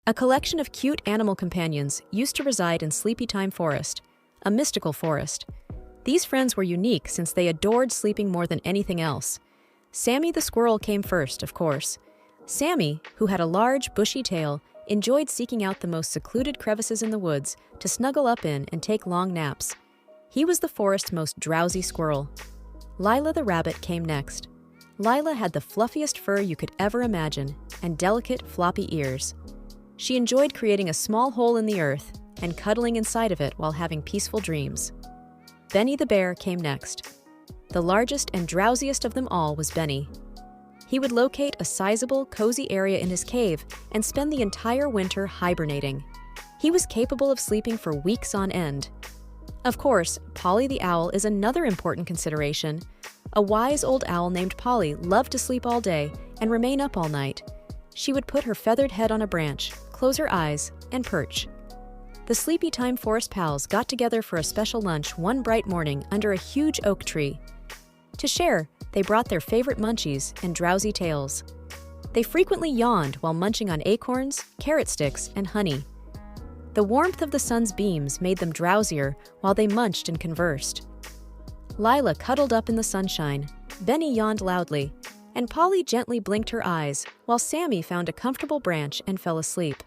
A collection of cute animal companions used to reside in Sleepytime Forest, a mystical forest. These friends were unique since they adored sleeping more than anything else. Sammy the squirrel came first, of course. Sammy, who had a large, bushy tail, enjoyed seeking out the most secluded crevices in the woods to snuggle up in and take long naps. He was the forest's most drowsy squirrel. Lila the rabbit came next. Lila had the fluffiest fur you could ever imagine and delicate, floppy ears. She enjoyed creating a small hole in the earth and cuddling inside of it while having peaceful dreams. Benny the bear came next. The largest and drowsiest of them all was Benny. He would locate a sizable, cozy area in his cave and spend the entire winter hibernating. He was capable of sleeping for weeks on end. Of course, Polly the owl is another important consideration. A wise old owl named Polly loved to sleep all day and remain up all night. She would put her feathered head on a branch, close her eyes, and perch. The Sleepytime Forest pals got together for a special lunch one bright morning under a huge oak tree. To share, they brought their favorite munchies and drowsy tales. They frequently yawned while munching on acorns, carrot sticks, and honey. The warmth of the sun's beams made them drowsier while they munched and conversed. Lila cuddled up in the sunshine, Benny yawned loudly, and Polly gently blinked her eyes while Sammy found a comfortable branch and fell asleep.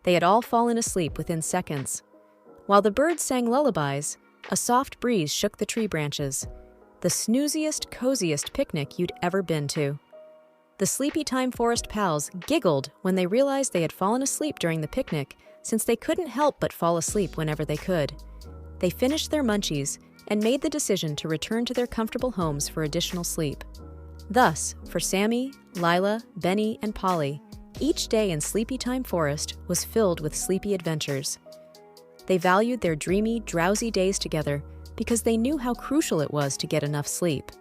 They had all fallen asleep within seconds. While the birds sang lullabies, a soft breeze shook the tree branches. The snooziest, coziest picnic you'd ever been to. The Sleepytime Forest pals giggled when they realized they had fallen asleep during the picnic, since they couldn't help but fall asleep whenever they could. They finished their munchies and made the decision to return to their comfortable homes for additional sleep. Thus, for Sammy, Lila, Benny, and Polly, each day in Sleepytime Forest was filled with sleepy adventures. They valued their dreamy, drowsy days together because they knew how crucial it was to get enough sleep.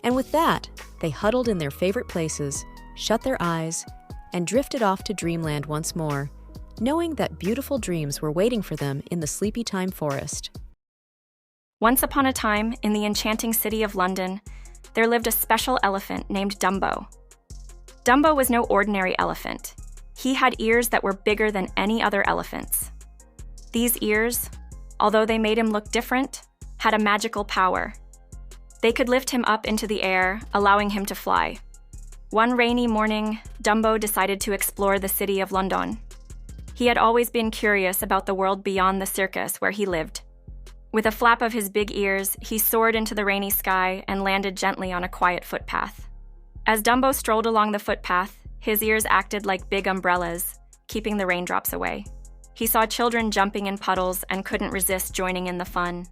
And with that, they huddled in their favorite places, shut their eyes, and drifted off to dreamland once more, knowing that beautiful dreams were waiting for them in the Sleepytime Forest. Once upon a time, in the enchanting city of London, there lived a special elephant named Dumbo. Dumbo was no ordinary elephant. He had ears that were bigger than any other elephant's. These ears, although they made him look different, had a magical power. They could lift him up into the air, allowing him to fly. One rainy morning, Dumbo decided to explore the city of London. He had always been curious about the world beyond the circus where he lived. With a flap of his big ears, he soared into the rainy sky and landed gently on a quiet footpath. As Dumbo strolled along the footpath, his ears acted like big umbrellas, keeping the raindrops away. He saw children jumping in puddles and couldn't resist joining in the fun.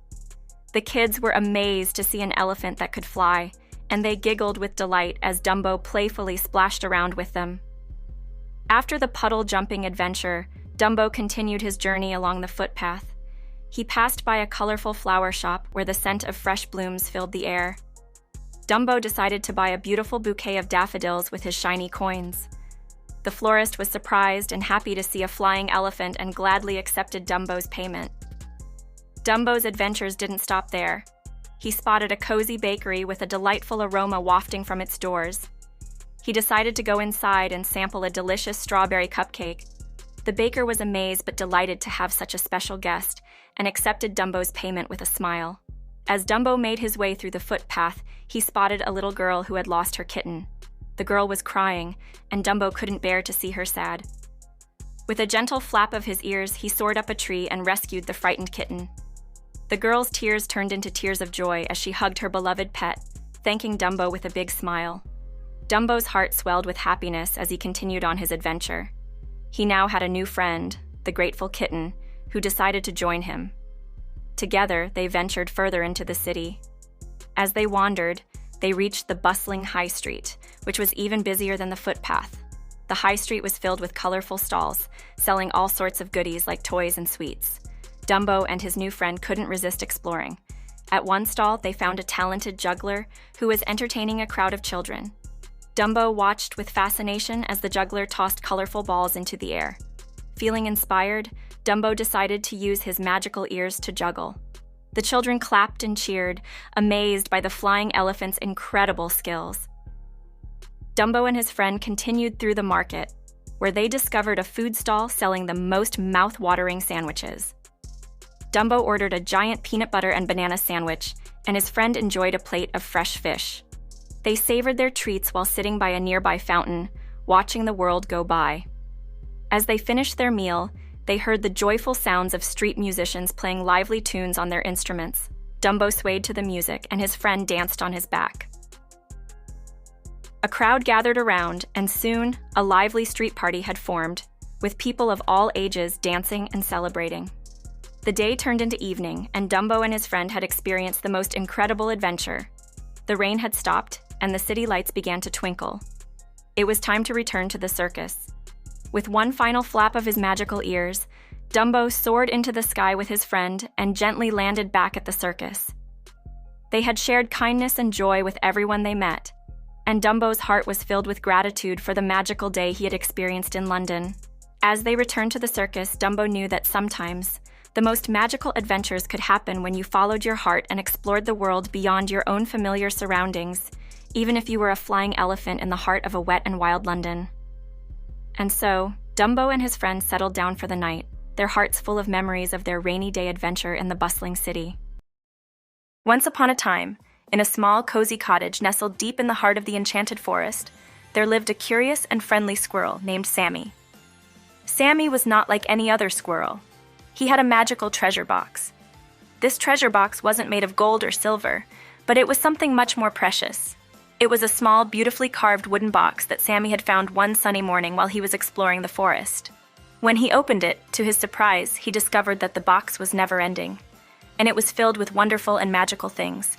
The kids were amazed to see an elephant that could fly, and they giggled with delight as Dumbo playfully splashed around with them. After the puddle jumping adventure, Dumbo continued his journey along the footpath. He passed by a colorful flower shop where the scent of fresh blooms filled the air. Dumbo decided to buy a beautiful bouquet of daffodils with his shiny coins. The florist was surprised and happy to see a flying elephant and gladly accepted Dumbo's payment. Dumbo's adventures didn't stop there. He spotted a cozy bakery with a delightful aroma wafting from its doors. He decided to go inside and sample a delicious strawberry cupcake. The baker was amazed but delighted to have such a special guest and accepted Dumbo's payment with a smile. As Dumbo made his way through the footpath, he spotted a little girl who had lost her kitten. The girl was crying, and Dumbo couldn't bear to see her sad. With a gentle flap of his ears, he soared up a tree and rescued the frightened kitten. The girl's tears turned into tears of joy as she hugged her beloved pet, thanking Dumbo with a big smile. Dumbo's heart swelled with happiness as he continued on his adventure. He now had a new friend, the grateful kitten, who decided to join him. Together, they ventured further into the city. As they wandered, they reached the bustling high street, which was even busier than the footpath. The high street was filled with colorful stalls, selling all sorts of goodies like toys and sweets. Dumbo and his new friend couldn't resist exploring. At one stall, they found a talented juggler who was entertaining a crowd of children. Dumbo watched with fascination as the juggler tossed colorful balls into the air. Feeling inspired, Dumbo decided to use his magical ears to juggle. The children clapped and cheered, amazed by the flying elephant's incredible skills. Dumbo and his friend continued through the market. where they discovered a food stall selling the most mouth-watering sandwiches. Dumbo ordered a giant peanut butter and banana sandwich, and his friend enjoyed a plate of fresh fish. They savored their treats while sitting by a nearby fountain, watching the world go by. As they finished their meal, they heard the joyful sounds of street musicians playing lively tunes on their instruments. Dumbo swayed to the music, and his friend danced on his back. A crowd gathered around, and soon, a lively street party had formed, with people of all ages dancing and celebrating. The day turned into evening, and Dumbo and his friend had experienced the most incredible adventure. The rain had stopped, and the city lights began to twinkle. It was time to return to the circus. With one final flap of his magical ears, Dumbo soared into the sky with his friend and gently landed back at the circus. They had shared kindness and joy with everyone they met, and Dumbo's heart was filled with gratitude for the magical day he had experienced in London. As they returned to the circus, Dumbo knew that sometimes the most magical adventures could happen when you followed your heart and explored the world beyond your own familiar surroundings, even if you were a flying elephant in the heart of a wet and wild London. And so, Dumbo and his friends settled down for the night, their hearts full of memories of their rainy day adventure in the bustling city. Once upon a time, in a small, cozy cottage nestled deep in the heart of the enchanted forest, there lived a curious and friendly squirrel named Sammy. Sammy was not like any other squirrel. He had a magical treasure box. This treasure box wasn't made of gold or silver, but it was something much more precious. It was a small, beautifully carved wooden box that Sammy had found one sunny morning while he was exploring the forest. When he opened it, to his surprise, he discovered that the box was never-ending, and it was filled with wonderful and magical things.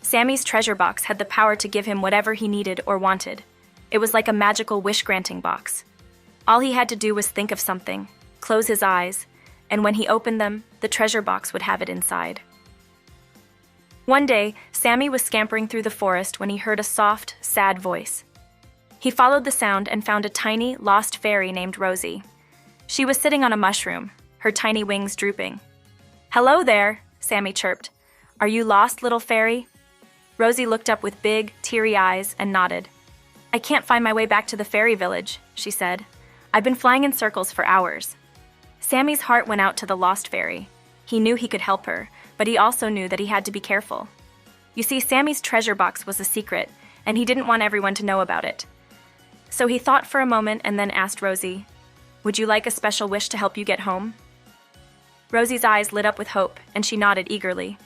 Sammy's treasure box had the power to give him whatever he needed or wanted. It was like a magical wish-granting box. All he had to do was think of something, close his eyes, and when he opened them, the treasure box would have it inside. One day, Sammy was scampering through the forest when he heard a soft, sad voice. He followed the sound and found a tiny, lost fairy named Rosie. She was sitting on a mushroom, her tiny wings drooping. "Hello there," Sammy chirped. "Are you lost, little fairy?" Rosie looked up with big, teary eyes and nodded. "I can't find my way back to the fairy village," she said. "I've been flying in circles for hours." Sammy's heart went out to the lost fairy. He knew he could help her, but he also knew that he had to be careful. You see, Sammy's treasure box was a secret, and he didn't want everyone to know about it. So he thought for a moment and then asked Rosie, "Would you like a special wish to help you get home?" Rosie's eyes lit up with hope, and she nodded eagerly.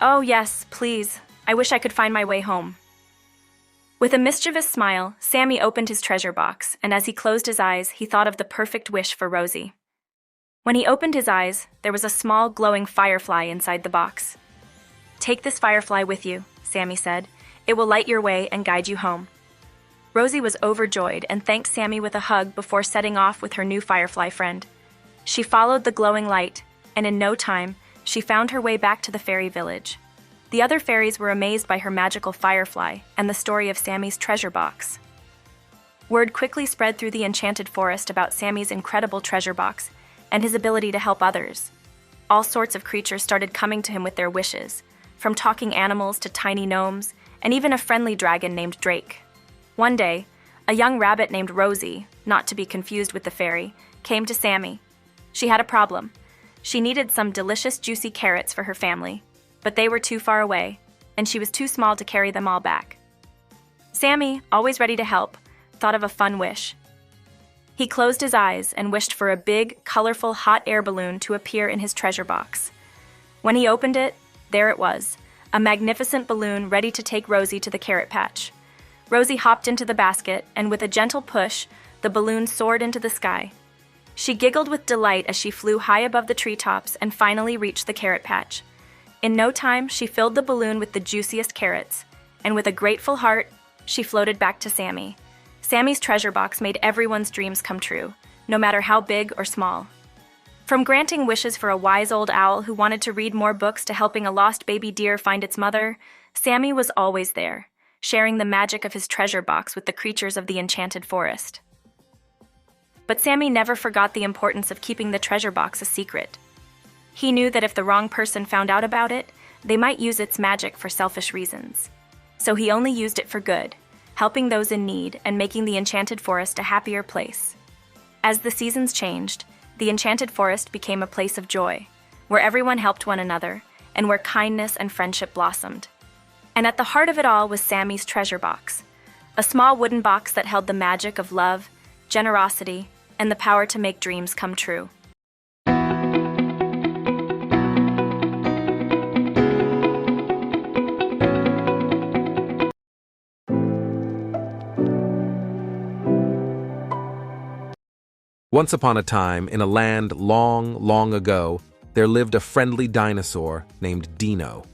"Oh yes, please. I wish I could find my way home." With a mischievous smile, Sammy opened his treasure box, and as he closed his eyes, he thought of the perfect wish for Rosie. When he opened his eyes, there was a small, glowing firefly inside the box. "Take this firefly with you," Sammy said. "It will light your way and guide you home." Rosie was overjoyed and thanked Sammy with a hug before setting off with her new firefly friend. She followed the glowing light, and in no time, she found her way back to the fairy village. The other fairies were amazed by her magical firefly and the story of Sammy's treasure box. Word quickly spread through the enchanted forest about Sammy's incredible treasure box and his ability to help others. All sorts of creatures started coming to him with their wishes, from talking animals to tiny gnomes, and even a friendly dragon named Drake. One day, a young rabbit named Rosie, not to be confused with the fairy, came to Sammy. She had a problem. She needed some delicious, juicy carrots for her family, but they were too far away, and she was too small to carry them all back. Sammy, always ready to help, thought of a fun wish. He closed his eyes and wished for a big, colorful hot air balloon to appear in his treasure box. When he opened it, there it was, a magnificent balloon ready to take Rosie to the carrot patch. Rosie hopped into the basket, and with a gentle push, the balloon soared into the sky. She giggled with delight as she flew high above the treetops and finally reached the carrot patch. In no time, she filled the balloon with the juiciest carrots, and with a grateful heart, she floated back to Sammy. Sammy's treasure box made everyone's dreams come true, no matter how big or small. From granting wishes for a wise old owl who wanted to read more books to helping a lost baby deer find its mother, Sammy was always there, sharing the magic of his treasure box with the creatures of the enchanted forest. But Sammy never forgot the importance of keeping the treasure box a secret. He knew that if the wrong person found out about it, they might use its magic for selfish reasons. So he only used it for good, helping those in need and making the enchanted forest a happier place. As the seasons changed, the enchanted forest became a place of joy, where everyone helped one another and where kindness and friendship blossomed. And at the heart of it all was Sammy's treasure box, a small wooden box that held the magic of love, generosity, and the power to make dreams come true. Once upon a time, in a land long, long ago, there lived a friendly dinosaur named Dino.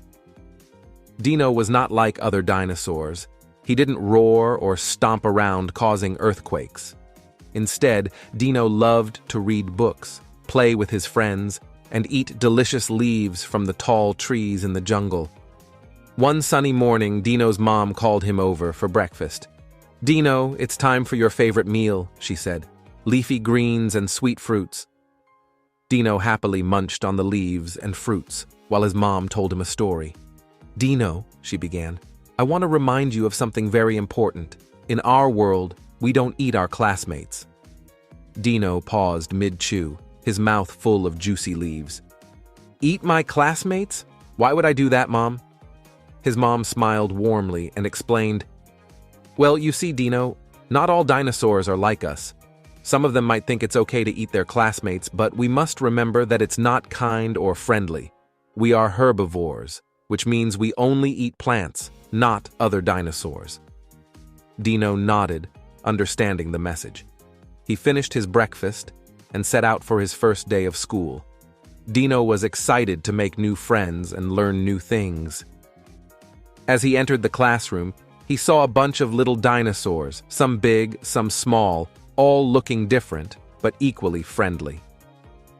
Dino was not like other dinosaurs. He didn't roar or stomp around causing earthquakes. Instead, Dino loved to read books, play with his friends, and eat delicious leaves from the tall trees in the jungle. One sunny morning, Dino's mom called him over for breakfast. "Dino, it's time for your favorite meal," she said. "Leafy greens and sweet fruits." Dino happily munched on the leaves and fruits while his mom told him a story. "Dino," she began, "I want to remind you of something very important. In our world, we don't eat our classmates." Dino paused mid-chew, his mouth full of juicy leaves. "Eat my classmates? Why would I do that, Mom?" His mom smiled warmly and explained, "Well, you see, Dino, not all dinosaurs are like us. Some of them might think it's okay to eat their classmates, but we must remember that it's not kind or friendly. We are herbivores, which means we only eat plants, not other dinosaurs." Dino nodded, understanding the message. He finished his breakfast and set out for his first day of school. Dino was excited to make new friends and learn new things. As he entered the classroom, he saw a bunch of little dinosaurs, some big, some small, all looking different, but equally friendly.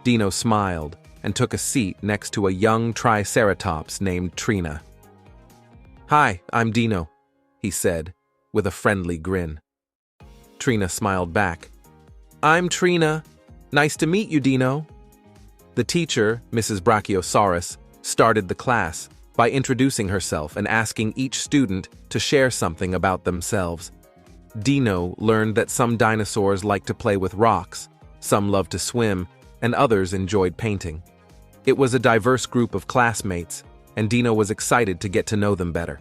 Dino smiled and took a seat next to a young triceratops named Trina. "Hi, I'm Dino," he said, with a friendly grin. Trina smiled back. "I'm Trina. Nice to meet you, Dino." The teacher, Mrs. Brachiosaurus, started the class by introducing herself and asking each student to share something about themselves. Dino learned that some dinosaurs like to play with rocks, some loved to swim, and others enjoyed painting. It was a diverse group of classmates, and Dino was excited to get to know them better.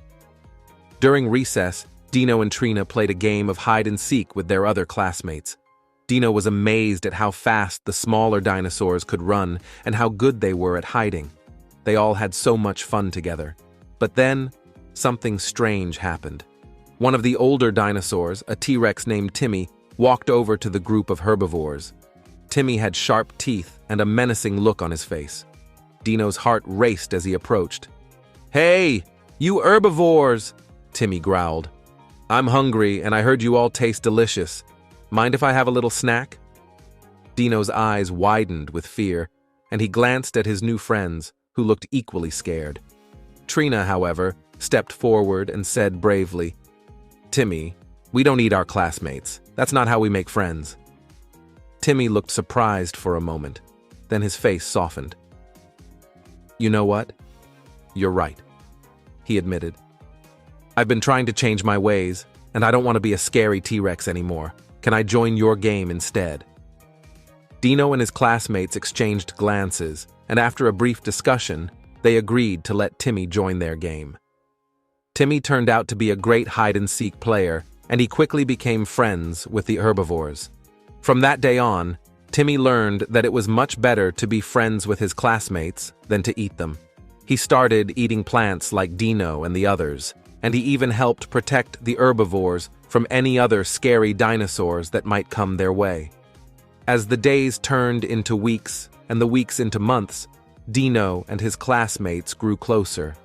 During recess, Dino and Trina played a game of hide-and-seek with their other classmates. Dino was amazed at how fast the smaller dinosaurs could run and how good they were at hiding. They all had so much fun together. But then, something strange happened. One of the older dinosaurs, a T-Rex named Timmy, walked over to the group of herbivores. Timmy had sharp teeth and a menacing look on his face. Dino's heart raced as he approached. "Hey, you herbivores!" Timmy growled. "I'm hungry and I heard you all taste delicious. Mind if I have a little snack?" Dino's eyes widened with fear, and he glanced at his new friends, who looked equally scared. Trina, however, stepped forward and said bravely, "Timmy, we don't eat our classmates. That's not how we make friends." Timmy looked surprised for a moment, then his face softened. "You know what? You're right," he admitted. "I've been trying to change my ways, and I don't want to be a scary T-Rex anymore. Can I join your game instead?" Dino and his classmates exchanged glances, and after a brief discussion, they agreed to let Timmy join their game. Timmy turned out to be a great hide-and-seek player, and he quickly became friends with the herbivores. From that day on, Timmy learned that it was much better to be friends with his classmates than to eat them. He started eating plants like Dino and the others, and he even helped protect the herbivores from any other scary dinosaurs that might come their way. As the days turned into weeks and the weeks into months, Dino and his classmates grew closer.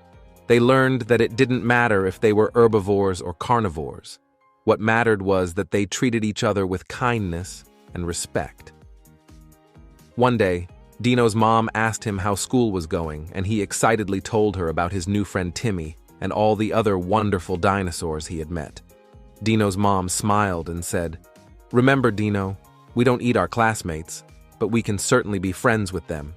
They learned that it didn't matter if they were herbivores or carnivores. What mattered was that they treated each other with kindness and respect. One day, Dino's mom asked him how school was going, and he excitedly told her about his new friend Timmy and all the other wonderful dinosaurs he had met. Dino's mom smiled and said, "Remember, Dino, we don't eat our classmates, but we can certainly be friends with them."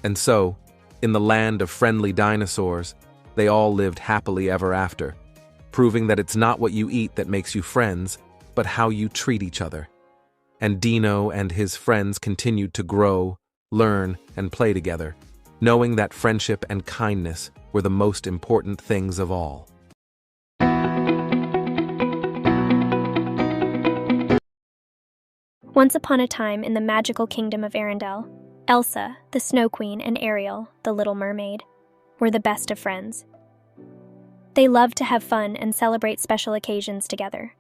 And so, in the land of friendly dinosaurs, they all lived happily ever after, proving that it's not what you eat that makes you friends, but how you treat each other. And Dino and his friends continued to grow, learn, and play together, knowing that friendship and kindness were the most important things of all. Once upon a time in the magical kingdom of Arendelle, Elsa, the Snow Queen, and Ariel, the Little Mermaid, were the best of friends. They loved to have fun and celebrate special occasions together.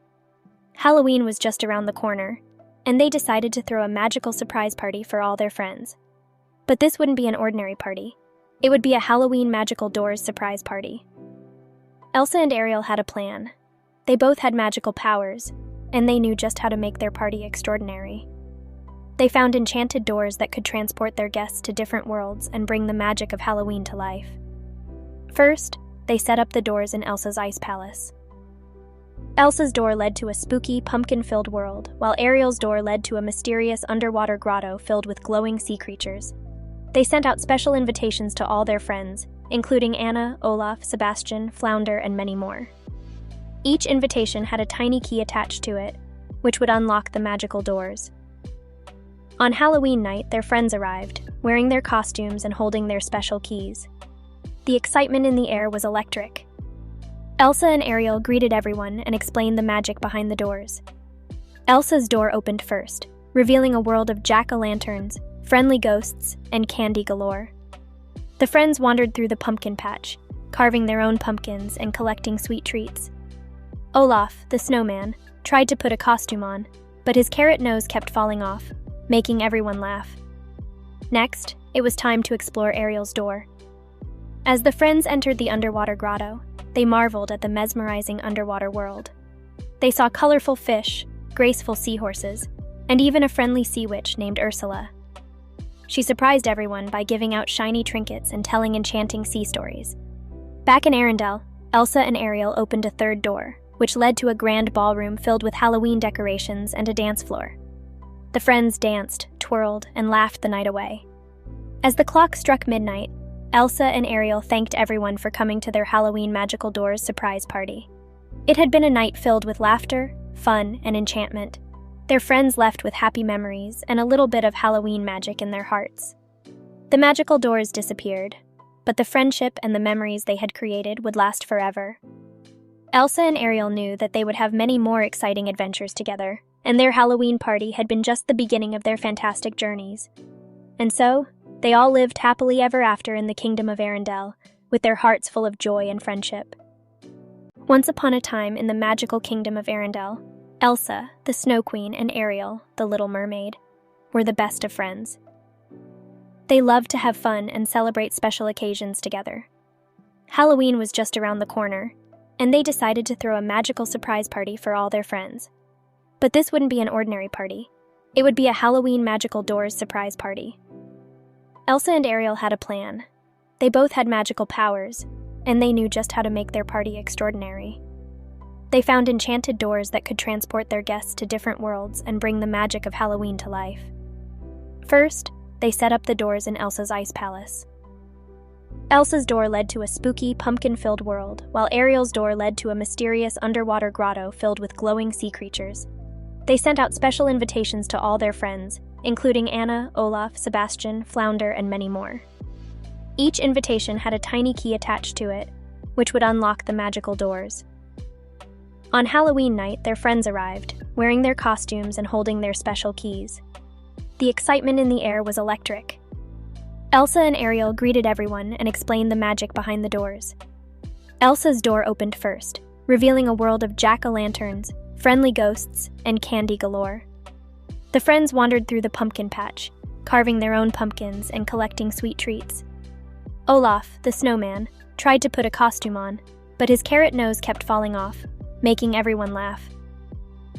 Halloween was just around the corner, and they decided to throw a magical surprise party for all their friends. But this wouldn't be an ordinary party. It would be a Halloween magical doors surprise party. Elsa and Ariel had a plan. They both had magical powers, and they knew just how to make their party extraordinary. They found enchanted doors that could transport their guests to different worlds and bring the magic of Halloween to life. First, they set up the doors in Elsa's ice palace. Elsa's door led to a spooky, pumpkin-filled world, while Ariel's door led to a mysterious underwater grotto filled with glowing sea creatures. They sent out special invitations to all their friends, including Anna, Olaf, Sebastian, Flounder, and many more. Each invitation had a tiny key attached to it, which would unlock the magical doors. On Halloween night, their friends arrived, wearing their costumes and holding their special keys. The excitement in the air was electric. Elsa and Ariel greeted everyone and explained the magic behind the doors. Elsa's door opened first, revealing a world of jack-o'-lanterns, friendly ghosts, and candy galore. The friends wandered through the pumpkin patch, carving their own pumpkins and collecting sweet treats. Olaf, the snowman, tried to put a costume on, but his carrot nose kept falling off, making everyone laugh. Next, it was time to explore Ariel's door. As the friends entered the underwater grotto, they marveled at the mesmerizing underwater world. They saw colorful fish, graceful seahorses, and even a friendly sea witch named Ursula. She surprised everyone by giving out shiny trinkets and telling enchanting sea stories. Back in Arendelle, Elsa and Ariel opened a third door, which led to a grand ballroom filled with Halloween decorations and a dance floor. The friends danced, twirled, and laughed the night away. As the clock struck midnight, Elsa and Ariel thanked everyone for coming to their Halloween Magical Doors surprise party. It had been a night filled with laughter, fun, and enchantment. Their friends left with happy memories and a little bit of Halloween magic in their hearts. The magical doors disappeared, but the friendship and the memories they had created would last forever. Elsa and Ariel knew that they would have many more exciting adventures together, and their Halloween party had been just the beginning of their fantastic journeys. And so, they all lived happily ever after in the kingdom of Arendelle, with their hearts full of joy and friendship. Once upon a time in the magical kingdom of Arendelle, Elsa, the Snow Queen, and Ariel, the Little Mermaid, were the best of friends. They loved to have fun and celebrate special occasions together. Halloween was just around the corner, and they decided to throw a magical surprise party for all their friends. But this wouldn't be an ordinary party. It would be a Halloween Magical Doors surprise party. Elsa and Ariel had a plan. They both had magical powers, and they knew just how to make their party extraordinary. They found enchanted doors that could transport their guests to different worlds and bring the magic of Halloween to life. First, they set up the doors in Elsa's ice palace. Elsa's door led to a spooky, pumpkin-filled world, while Ariel's door led to a mysterious underwater grotto filled with glowing sea creatures. They sent out special invitations to all their friends, including Anna, Olaf, Sebastian, Flounder, and many more. Each invitation had a tiny key attached to it, which would unlock the magical doors. On Halloween night, their friends arrived, wearing their costumes and holding their special keys. The excitement in the air was electric. Elsa and Ariel greeted everyone and explained the magic behind the doors. Elsa's door opened first, revealing a world of jack-o'-lanterns, friendly ghosts, and candy galore. The friends wandered through the pumpkin patch, carving their own pumpkins and collecting sweet treats. Olaf, the snowman, tried to put a costume on, but his carrot nose kept falling off, making everyone laugh.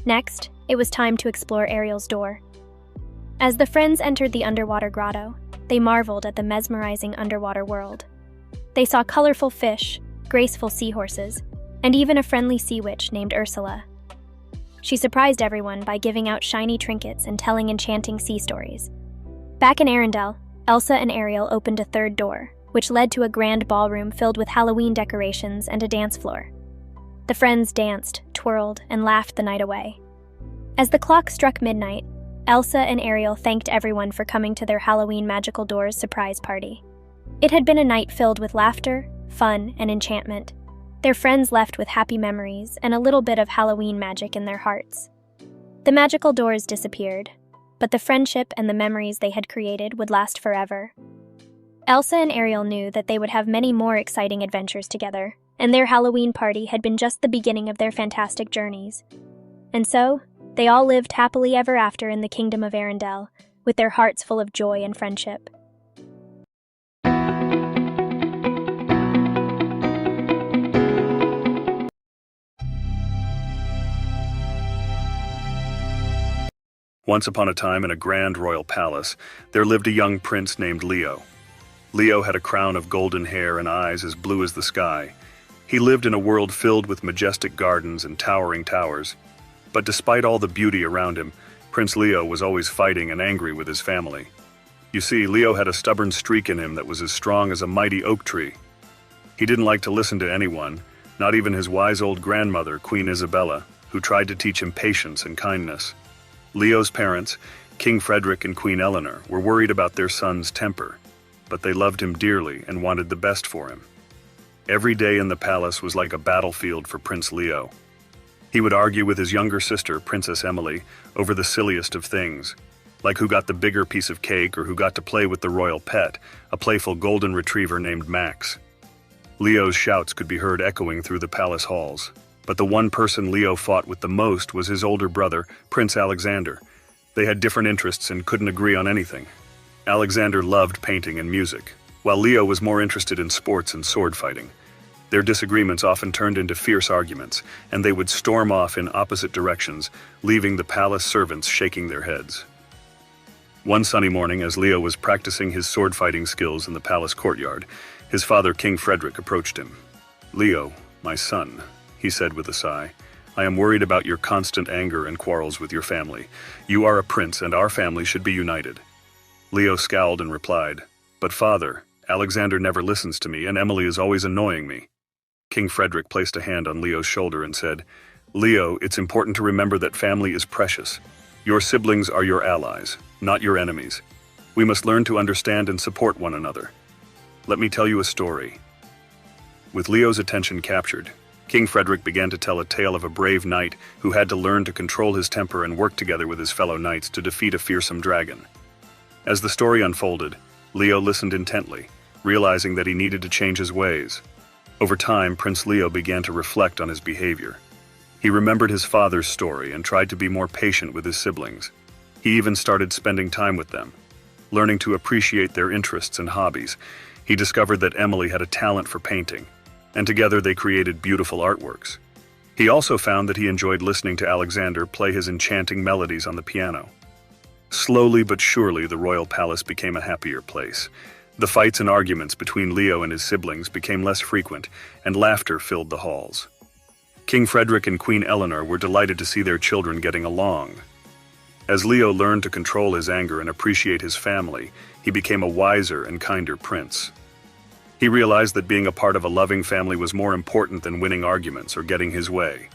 Next, it was time to explore Ariel's door. As the friends entered the underwater grotto, they marveled at the mesmerizing underwater world. They saw colorful fish, graceful seahorses, and even a friendly sea witch named Ursula. She surprised everyone by giving out shiny trinkets and telling enchanting sea stories. Back in Arendelle, Elsa and Ariel opened a third door, which led to a grand ballroom filled with Halloween decorations and a dance floor. The friends danced, twirled, and laughed the night away. As the clock struck midnight, Elsa and Ariel thanked everyone for coming to their Halloween Magical Doors surprise party. It had been a night filled with laughter, fun, and enchantment. Their friends left with happy memories and a little bit of Halloween magic in their hearts. The magical doors disappeared, but the friendship and the memories they had created would last forever. Elsa and Ariel knew that they would have many more exciting adventures together, and their Halloween party had been just the beginning of their fantastic journeys. And so, they all lived happily ever after in the kingdom of Arendelle, with their hearts full of joy and friendship. Once upon a time in a grand royal palace, there lived a young prince named Leo. Leo had a crown of golden hair and eyes as blue as the sky. He lived in a world filled with majestic gardens and towering towers. But despite all the beauty around him, Prince Leo was always fighting and angry with his family. You see, Leo had a stubborn streak in him that was as strong as a mighty oak tree. He didn't like to listen to anyone, not even his wise old grandmother, Queen Isabella, who tried to teach him patience and kindness. Leo's parents, King Frederick and Queen Eleanor, were worried about their son's temper, but they loved him dearly and wanted the best for him. Every day in the palace was like a battlefield for Prince Leo. He would argue with his younger sister, Princess Emily, over the silliest of things, like who got the bigger piece of cake or who got to play with the royal pet, a playful golden retriever named Max. Leo's shouts could be heard echoing through the palace halls. But the one person Leo fought with the most was his older brother, Prince Alexander. They had different interests and couldn't agree on anything. Alexander loved painting and music, while Leo was more interested in sports and sword fighting. Their disagreements often turned into fierce arguments, and they would storm off in opposite directions, leaving the palace servants shaking their heads. One sunny morning, as Leo was practicing his sword fighting skills in the palace courtyard, his father, King Frederick, approached him. "Leo, my son," he said with a sigh, "I am worried about your constant anger and quarrels with your family. You are a prince and our family should be united." Leo scowled and replied, "But father, Alexander never listens to me and Emily is always annoying me." King Frederick placed a hand on Leo's shoulder and said, "Leo, it's important to remember that family is precious. Your siblings are your allies, not your enemies. We must learn to understand and support one another. Let me tell you a story." With Leo's attention captured, King Frederick began to tell a tale of a brave knight who had to learn to control his temper and work together with his fellow knights to defeat a fearsome dragon. As the story unfolded, Leo listened intently, realizing that he needed to change his ways. Over time, Prince Leo began to reflect on his behavior. He remembered his father's story and tried to be more patient with his siblings. He even started spending time with them, learning to appreciate their interests and hobbies. He discovered that Emily had a talent for painting, and together they created beautiful artworks. He also found that he enjoyed listening to Alexander play his enchanting melodies on the piano. Slowly but surely, the royal palace became a happier place. The fights and arguments between Leo and his siblings became less frequent, and laughter filled the halls. King Frederick and Queen Eleanor were delighted to see their children getting along. As Leo learned to control his anger and appreciate his family, he became a wiser and kinder prince. He realized that being a part of a loving family was more important than winning arguments or getting his way.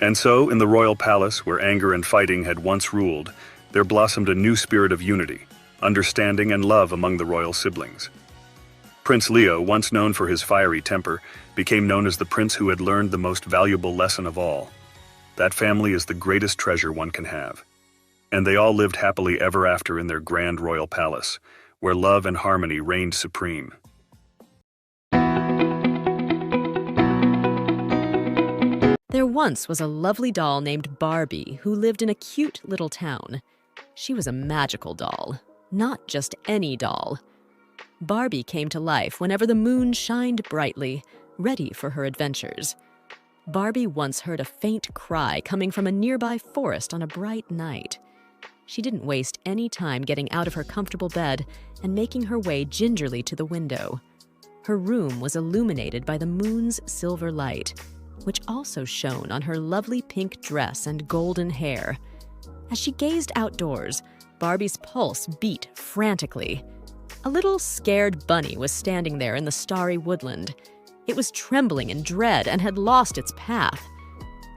And so, in the royal palace, where anger and fighting had once ruled, there blossomed a new spirit of unity, understanding and love among the royal siblings. Prince Leo, once known for his fiery temper, became known as the prince who had learned the most valuable lesson of all. That family is the greatest treasure one can have. And they all lived happily ever after in their grand royal palace, where love and harmony reigned supreme. There once was a lovely doll named Barbie who lived in a cute little town. She was a magical doll, not just any doll. Barbie came to life whenever the moon shined brightly, ready for her adventures. Barbie once heard a faint cry coming from a nearby forest on a bright night. She didn't waste any time getting out of her comfortable bed and making her way gingerly to the window. Her room was illuminated by the moon's silver light, which also shone on her lovely pink dress and golden hair. As she gazed outdoors, Barbie's pulse beat frantically. A little scared bunny was standing there in the starry woodland. It was trembling in dread and had lost its path.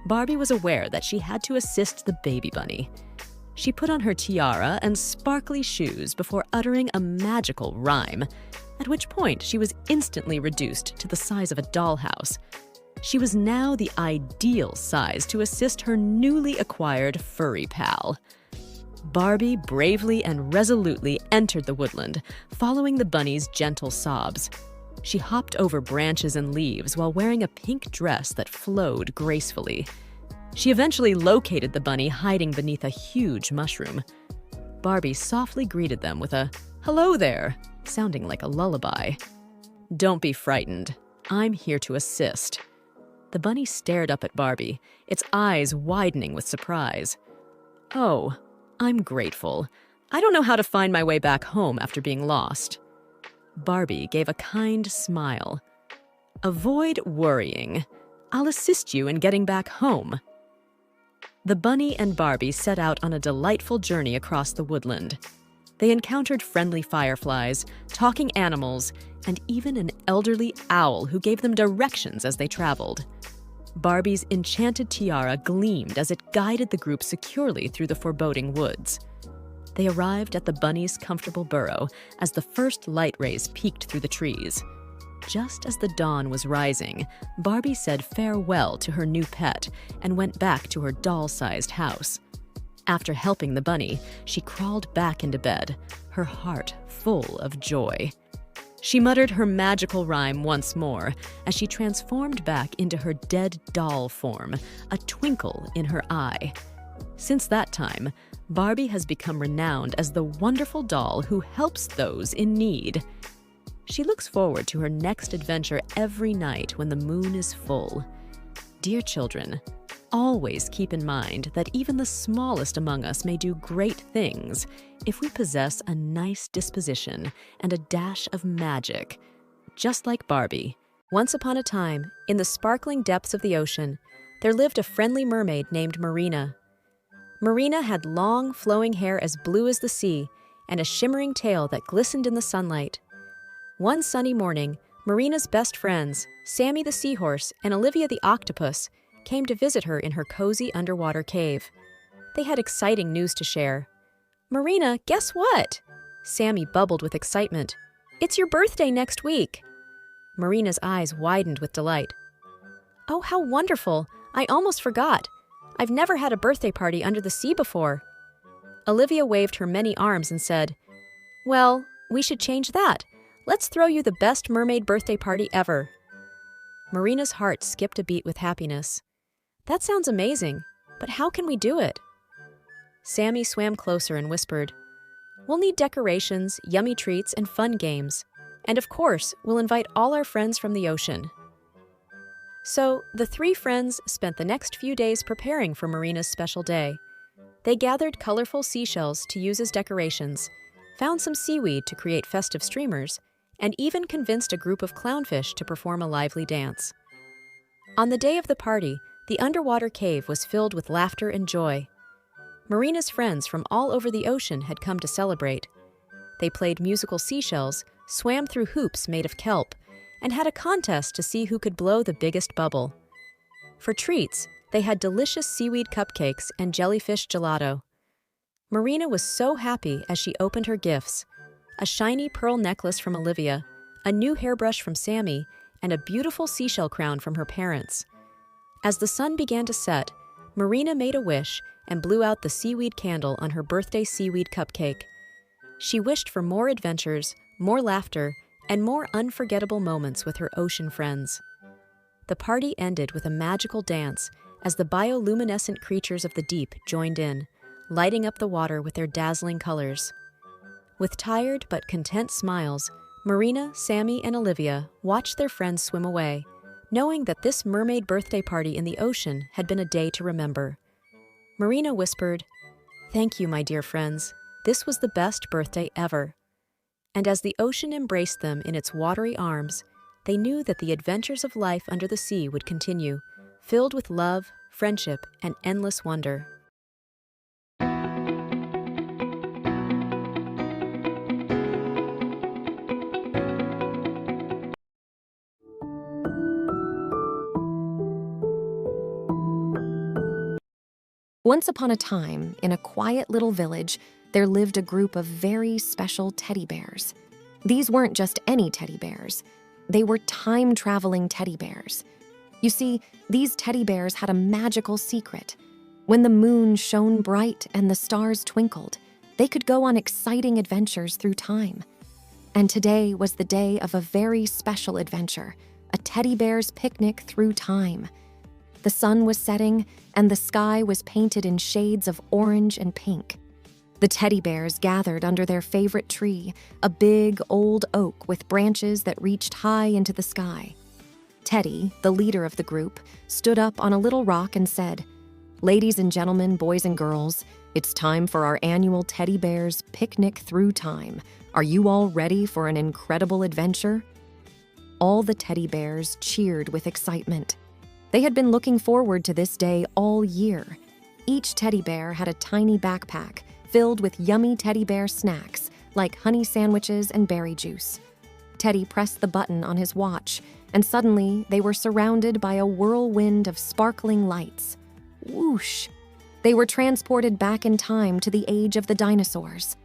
Barbie was aware that she had to assist the baby bunny. She put on her tiara and sparkly shoes before uttering a magical rhyme, at which point she was instantly reduced to the size of a dollhouse. She was now the ideal size to assist her newly acquired furry pal. Barbie bravely and resolutely entered the woodland, following the bunny's gentle sobs. She hopped over branches and leaves while wearing a pink dress that flowed gracefully. She eventually located the bunny hiding beneath a huge mushroom. Barbie softly greeted them with a "Hello there," sounding like a lullaby. "Don't be frightened. I'm here to assist." The bunny stared up at Barbie, its eyes widening with surprise. "Oh, I'm grateful. I don't know how to find my way back home after being lost." Barbie gave a kind smile. "Avoid worrying. I'll assist you in getting back home." The bunny and Barbie set out on a delightful journey across the woodland. They encountered friendly fireflies, talking animals, and even an elderly owl who gave them directions as they traveled. Barbie's enchanted tiara gleamed as it guided the group securely through the foreboding woods. They arrived at the bunny's comfortable burrow as the first light rays peeked through the trees. Just as the dawn was rising, Barbie said farewell to her new pet and went back to her doll-sized house. After helping the bunny, she crawled back into bed, her heart full of joy. She muttered her magical rhyme once more as she transformed back into her dead doll form, a twinkle in her eye. Since that time, Barbie has become renowned as the wonderful doll who helps those in need. She looks forward to her next adventure every night when the moon is full. Dear children, always keep in mind that even the smallest among us may do great things if we possess a nice disposition and a dash of magic. Just like Barbie, once upon a time, in the sparkling depths of the ocean, there lived a friendly mermaid named Marina. Marina had long, flowing hair as blue as the sea and a shimmering tail that glistened in the sunlight. One sunny morning, Marina's best friends, Sammy the seahorse and Olivia the octopus, came to visit her in her cozy underwater cave. They had exciting news to share. "Marina, guess what?" Sammy bubbled with excitement. "It's your birthday next week." Marina's eyes widened with delight. "Oh, how wonderful! I almost forgot. I've never had a birthday party under the sea before." Olivia waved her many arms and said, "Well, we should change that. Let's throw you the best mermaid birthday party ever." Marina's heart skipped a beat with happiness. "That sounds amazing, but how can we do it?" Sammy swam closer and whispered, "We'll need decorations, yummy treats, and fun games. And of course, we'll invite all our friends from the ocean." So, the three friends spent the next few days preparing for Marina's special day. They gathered colorful seashells to use as decorations, found some seaweed to create festive streamers, and even convinced a group of clownfish to perform a lively dance. On the day of the party, the underwater cave was filled with laughter and joy. Marina's friends from all over the ocean had come to celebrate. They played musical seashells, swam through hoops made of kelp, and had a contest to see who could blow the biggest bubble. For treats, they had delicious seaweed cupcakes and jellyfish gelato. Marina was so happy as she opened her gifts: a shiny pearl necklace from Olivia, a new hairbrush from Sammy, and a beautiful seashell crown from her parents. As the sun began to set, Marina made a wish and blew out the seaweed candle on her birthday seaweed cupcake. She wished for more adventures, more laughter, and more unforgettable moments with her ocean friends. The party ended with a magical dance as the bioluminescent creatures of the deep joined in, lighting up the water with their dazzling colors. With tired but content smiles, Marina, Sammy, and Olivia watched their friends swim away, knowing that this mermaid birthday party in the ocean had been a day to remember. Marina whispered, "Thank you, my dear friends. This was the best birthday ever." And as the ocean embraced them in its watery arms, they knew that the adventures of life under the sea would continue, filled with love, friendship, and endless wonder. Once upon a time, in a quiet little village, there lived a group of very special teddy bears. These weren't just any teddy bears. They were time-traveling teddy bears. You see, these teddy bears had a magical secret. When the moon shone bright and the stars twinkled, they could go on exciting adventures through time. And today was the day of a very special adventure, a teddy bear's picnic through time. The sun was setting, and the sky was painted in shades of orange and pink. The teddy bears gathered under their favorite tree, a big old oak with branches that reached high into the sky. Teddy, the leader of the group, stood up on a little rock and said, "Ladies and gentlemen, boys and girls, it's time for our annual Teddy Bears Picnic Through Time. Are you all ready for an incredible adventure?" All the teddy bears cheered with excitement. They had been looking forward to this day all year. Each teddy bear had a tiny backpack filled with yummy teddy bear snacks like honey sandwiches and berry juice. Teddy pressed the button on his watch, and suddenly they were surrounded by a whirlwind of sparkling lights. Whoosh! They were transported back in time to the age of the dinosaurs.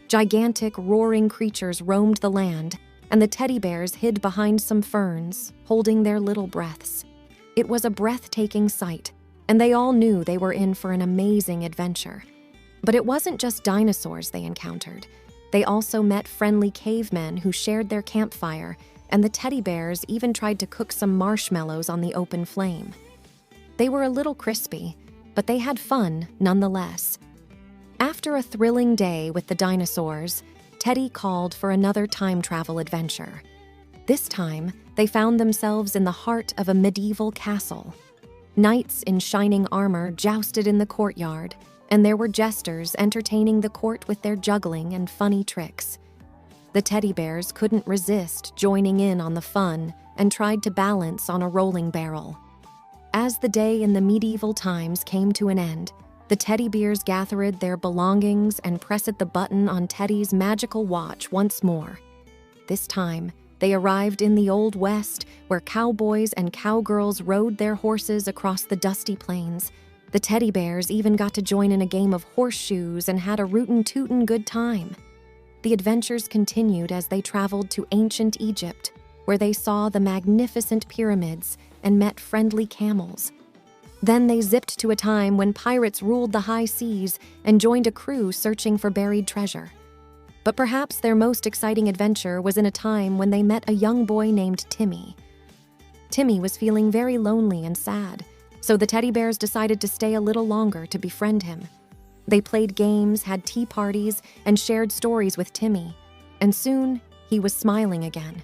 Gigantic, roaring creatures roamed the land, and the teddy bears hid behind some ferns, holding their little breaths. It was a breathtaking sight, and they all knew they were in for an amazing adventure. But it wasn't just dinosaurs they encountered. They also met friendly cavemen who shared their campfire, and the teddy bears even tried to cook some marshmallows on the open flame. They were a little crispy, but they had fun nonetheless. After a thrilling day with the dinosaurs, Teddy called for another time travel adventure. This time, they found themselves in the heart of a medieval castle. Knights in shining armor jousted in the courtyard, and there were jesters entertaining the court with their juggling and funny tricks. The teddy bears couldn't resist joining in on the fun and tried to balance on a rolling barrel. As the day in the medieval times came to an end, the teddy bears gathered their belongings and pressed the button on Teddy's magical watch once more. This time, they arrived in the Old West, where cowboys and cowgirls rode their horses across the dusty plains. The teddy bears even got to join in a game of horseshoes and had a rootin' good time. The adventures continued as they traveled to ancient Egypt, where they saw the magnificent pyramids and met friendly camels. Then they zipped to a time when pirates ruled the high seas and joined a crew searching for buried treasure. But perhaps their most exciting adventure was in a time when they met a young boy named Timmy. Timmy was feeling very lonely and sad, so the teddy bears decided to stay a little longer to befriend him. They played games, had tea parties, and shared stories with Timmy, and soon he was smiling again.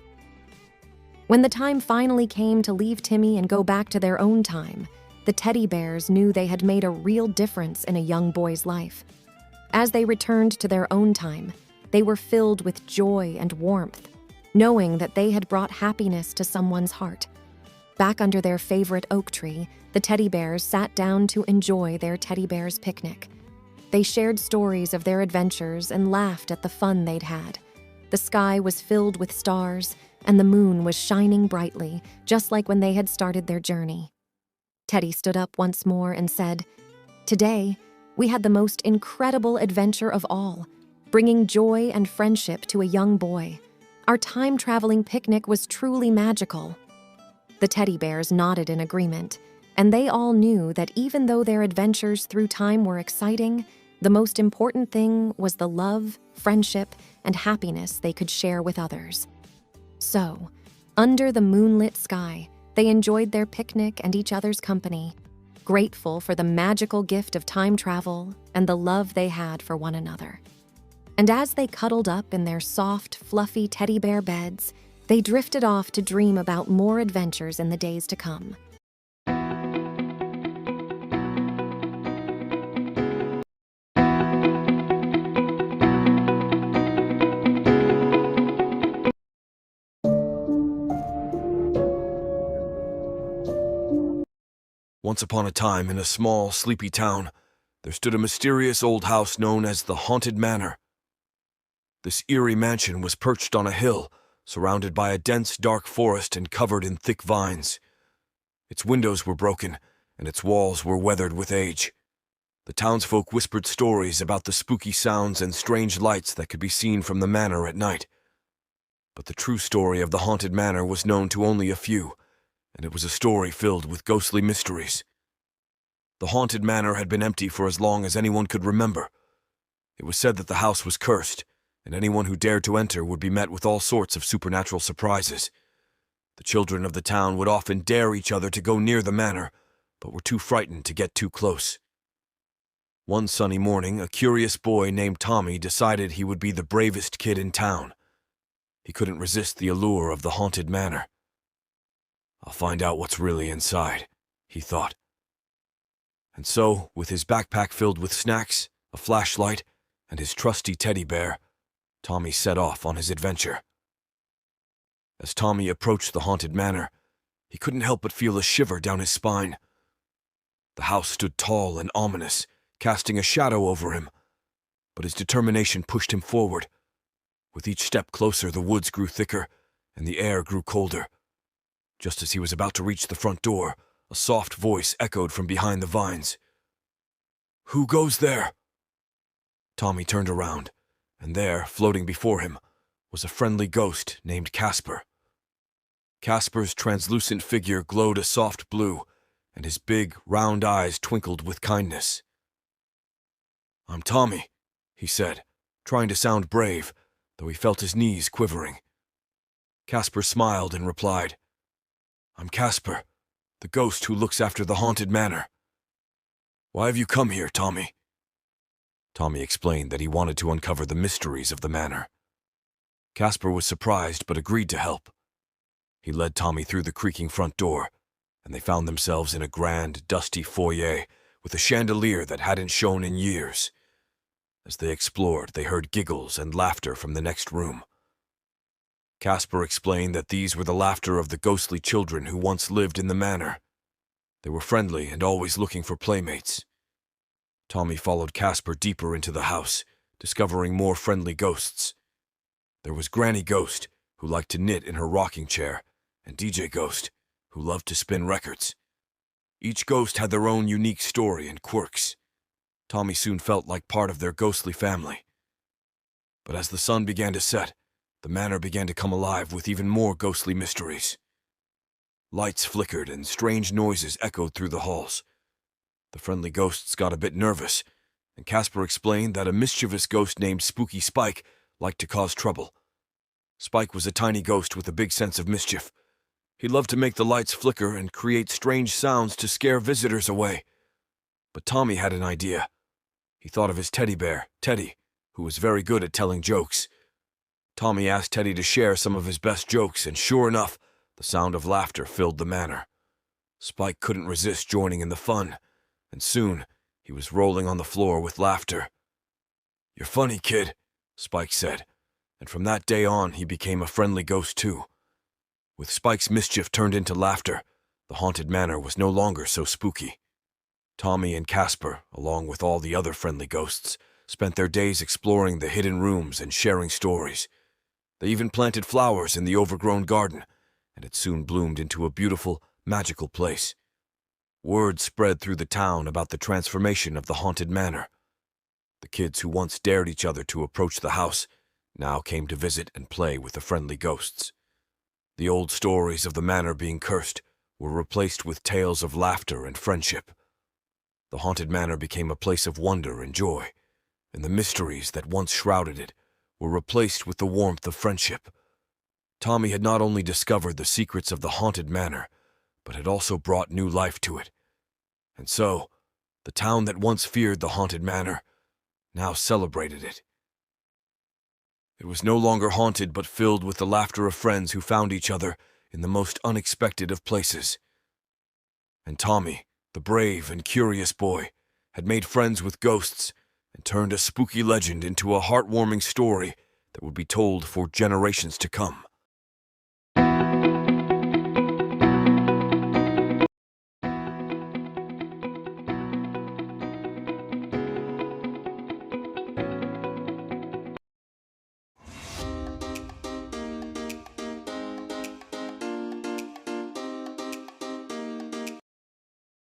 When the time finally came to leave Timmy and go back to their own time, the teddy bears knew they had made a real difference in a young boy's life. As they returned to their own time, they were filled with joy and warmth, knowing that they had brought happiness to someone's heart. Back under their favorite oak tree, the teddy bears sat down to enjoy their teddy bears picnic. They shared stories of their adventures and laughed at the fun they'd had. The sky was filled with stars, and the moon was shining brightly, just like when they had started their journey. Teddy stood up once more and said, "Today, we had the most incredible adventure of all, bringing joy and friendship to a young boy. Our time-traveling picnic was truly magical." The teddy bears nodded in agreement, and they all knew that even though their adventures through time were exciting, the most important thing was the love, friendship, and happiness they could share with others. So, under the moonlit sky, they enjoyed their picnic and each other's company, grateful for the magical gift of time travel and the love they had for one another. And as they cuddled up in their soft, fluffy teddy bear beds, they drifted off to dream about more adventures in the days to come. Once upon a time, in a small, sleepy town, there stood a mysterious old house known as the Haunted Manor. This eerie mansion was perched on a hill, surrounded by a dense, dark forest and covered in thick vines. Its windows were broken, and its walls were weathered with age. The townsfolk whispered stories about the spooky sounds and strange lights that could be seen from the manor at night. But the true story of the haunted manor was known to only a few, and it was a story filled with ghostly mysteries. The haunted manor had been empty for as long as anyone could remember. It was said that the house was cursed, and anyone who dared to enter would be met with all sorts of supernatural surprises. The children of the town would often dare each other to go near the manor, but were too frightened to get too close. One sunny morning, a curious boy named Tommy decided he would be the bravest kid in town. He couldn't resist the allure of the haunted manor. "I'll find out what's really inside," he thought. And so, with his backpack filled with snacks, a flashlight, and his trusty teddy bear, Tommy set off on his adventure. As Tommy approached the haunted manor, he couldn't help but feel a shiver down his spine. The house stood tall and ominous, casting a shadow over him, but his determination pushed him forward. With each step closer, the woods grew thicker, and the air grew colder. Just as he was about to reach the front door, a soft voice echoed from behind the vines. "Who goes there?" Tommy turned around, and there, floating before him, was a friendly ghost named Casper. Casper's translucent figure glowed a soft blue, and his big, round eyes twinkled with kindness. "I'm Tommy," he said, trying to sound brave, though he felt his knees quivering. Casper smiled and replied, "I'm Casper, the ghost who looks after the haunted manor. Why have you come here, Tommy?" Tommy explained that he wanted to uncover the mysteries of the manor. Casper was surprised but agreed to help. He led Tommy through the creaking front door, and they found themselves in a grand, dusty foyer with a chandelier that hadn't shone in years. As they explored, they heard giggles and laughter from the next room. Casper explained that these were the laughter of the ghostly children who once lived in the manor. They were friendly and always looking for playmates. Tommy followed Casper deeper into the house, discovering more friendly ghosts. There was Granny Ghost, who liked to knit in her rocking chair, and DJ Ghost, who loved to spin records. Each ghost had their own unique story and quirks. Tommy soon felt like part of their ghostly family. But as the sun began to set, the manor began to come alive with even more ghostly mysteries. Lights flickered and strange noises echoed through the halls. The friendly ghosts got a bit nervous, and Casper explained that a mischievous ghost named Spooky Spike liked to cause trouble. Spike was a tiny ghost with a big sense of mischief. He loved to make the lights flicker and create strange sounds to scare visitors away. But Tommy had an idea. He thought of his teddy bear, Teddy, who was very good at telling jokes. Tommy asked Teddy to share some of his best jokes, and sure enough, the sound of laughter filled the manor. Spike couldn't resist joining in the fun, and soon he was rolling on the floor with laughter. "You're funny, kid," Spike said, and from that day on he became a friendly ghost too. With Spike's mischief turned into laughter, the haunted manor was no longer so spooky. Tommy and Casper, along with all the other friendly ghosts, spent their days exploring the hidden rooms and sharing stories. They even planted flowers in the overgrown garden, and it soon bloomed into a beautiful, magical place. Word spread through the town about the transformation of the haunted manor. The kids who once dared each other to approach the house now came to visit and play with the friendly ghosts. The old stories of the manor being cursed were replaced with tales of laughter and friendship. The haunted manor became a place of wonder and joy, and the mysteries that once shrouded it were replaced with the warmth of friendship. Tommy had not only discovered the secrets of the haunted manor, but had also brought new life to it. And so, the town that once feared the haunted manor now celebrated it. It was no longer haunted but filled with the laughter of friends who found each other in the most unexpected of places. And Tommy, the brave and curious boy, had made friends with ghosts and turned a spooky legend into a heartwarming story that would be told for generations to come.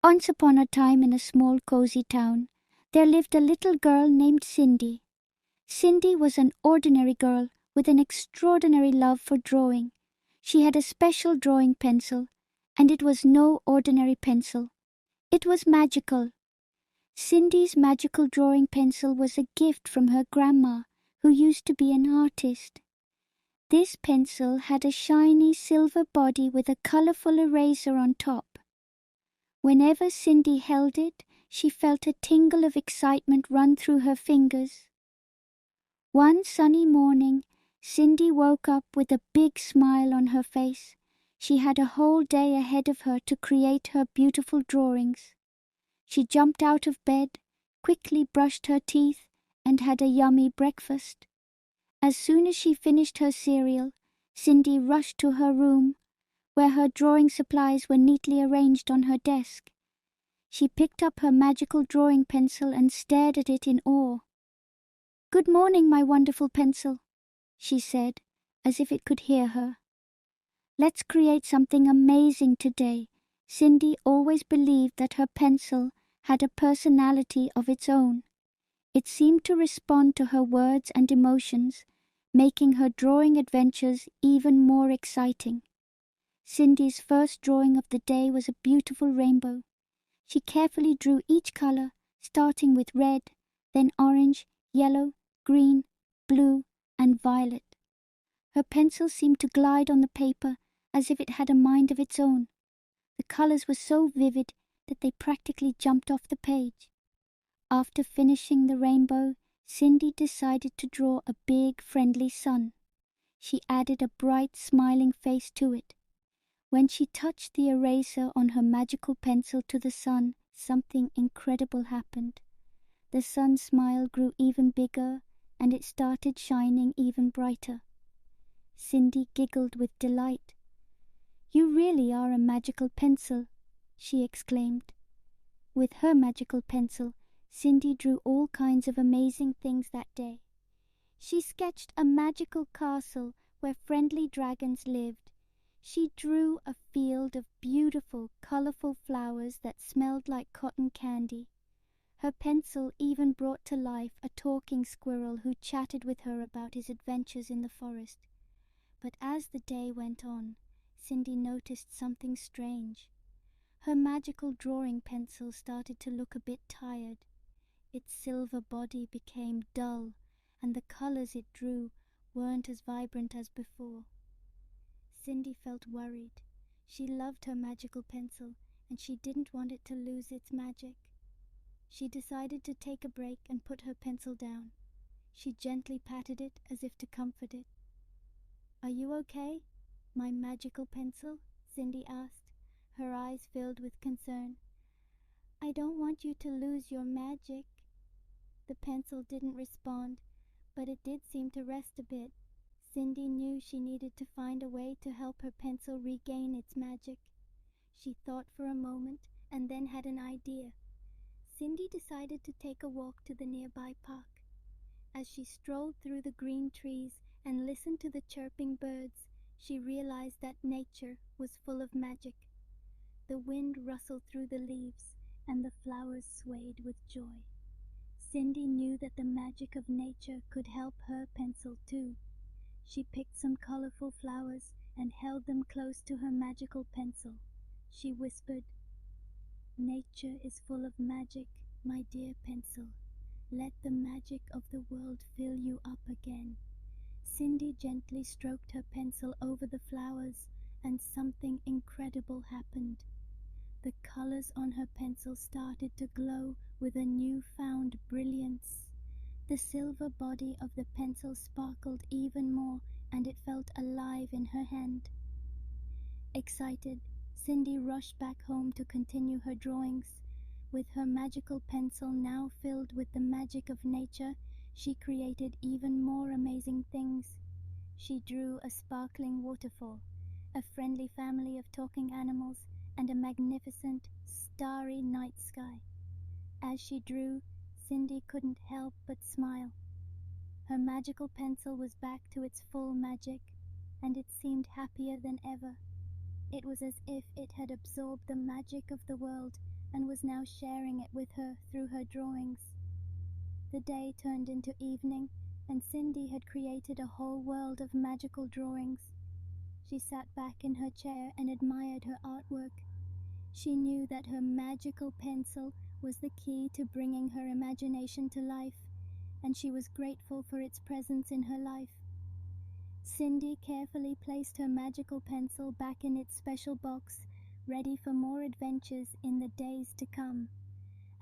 Once upon a time in a small cozy town, There lived a little girl named Cindy. Cindy was an ordinary girl with an extraordinary love for drawing. She had a special drawing pencil, and it was no ordinary pencil. It was magical. Cindy's magical drawing pencil was a gift from her grandma, who used to be an artist. This pencil had a shiny silver body with a colorful eraser on top. Whenever Cindy held it, she felt a tingle of excitement run through her fingers. One sunny morning, Cindy woke up with a big smile on her face. She had a whole day ahead of her to create her beautiful drawings. She jumped out of bed, quickly brushed her teeth, and had a yummy breakfast. As soon as she finished her cereal, Cindy rushed to her room, where her drawing supplies were neatly arranged on her desk. She picked up her magical drawing pencil and stared at it in awe. "Good morning, my wonderful pencil," she said, as if it could hear her. "Let's create something amazing today." Cindy always believed that her pencil had a personality of its own. It seemed to respond to her words and emotions, making her drawing adventures even more exciting. Cindy's first drawing of the day was a beautiful rainbow. She carefully drew each color, starting with red, then orange, yellow, green, blue, and violet. Her pencil seemed to glide on the paper as if it had a mind of its own. The colors were so vivid that they practically jumped off the page. After finishing the rainbow, Cindy decided to draw a big, friendly sun. She added a bright, smiling face to it. When she touched the eraser on her magical pencil to the sun, something incredible happened. The sun's smile grew even bigger, and it started shining even brighter. Cindy giggled with delight. "You really are a magical pencil," she exclaimed. With her magical pencil, Cindy drew all kinds of amazing things that day. She sketched a magical castle where friendly dragons lived. She drew a field of beautiful, colorful flowers that smelled like cotton candy. Her pencil even brought to life a talking squirrel who chatted with her about his adventures in the forest. But as the day went on, Cindy noticed something strange. Her magical drawing pencil started to look a bit tired. Its silver body became dull, and the colors it drew weren't as vibrant as before. Cindy felt worried. She loved her magical pencil, and she didn't want it to lose its magic. She decided to take a break and put her pencil down. She gently patted it as if to comfort it. "Are you okay, my magical pencil?" Cindy asked, her eyes filled with concern. "I don't want you to lose your magic." The pencil didn't respond, but it did seem to rest a bit. Cindy knew she needed to find a way to help her pencil regain its magic. She thought for a moment and then had an idea. Cindy decided to take a walk to the nearby park. As she strolled through the green trees and listened to the chirping birds, she realized that nature was full of magic. The wind rustled through the leaves, and the flowers swayed with joy. Cindy knew that the magic of nature could help her pencil too. She picked some colorful flowers and held them close to her magical pencil. She whispered, "Nature is full of magic, my dear pencil. Let the magic of the world fill you up again." Cindy gently stroked her pencil over the flowers, and something incredible happened. The colors on her pencil started to glow with a newfound brilliance. The silver body of the pencil sparkled even more, and it felt alive in her hand. Excited, Cindy rushed back home to continue her drawings. With her magical pencil now filled with the magic of nature, she created even more amazing things. She drew a sparkling waterfall, a friendly family of talking animals, and a magnificent, starry night sky. As she drew, Cindy couldn't help but smile. Her magical pencil was back to its full magic, and it seemed happier than ever. It was as if it had absorbed the magic of the world and was now sharing it with her through her drawings. The day turned into evening, and Cindy had created a whole world of magical drawings. She sat back in her chair and admired her artwork. She knew that her magical pencil was the key to bringing her imagination to life, and she was grateful for its presence in her life. Cindy carefully placed her magical pencil back in its special box, ready for more adventures in the days to come.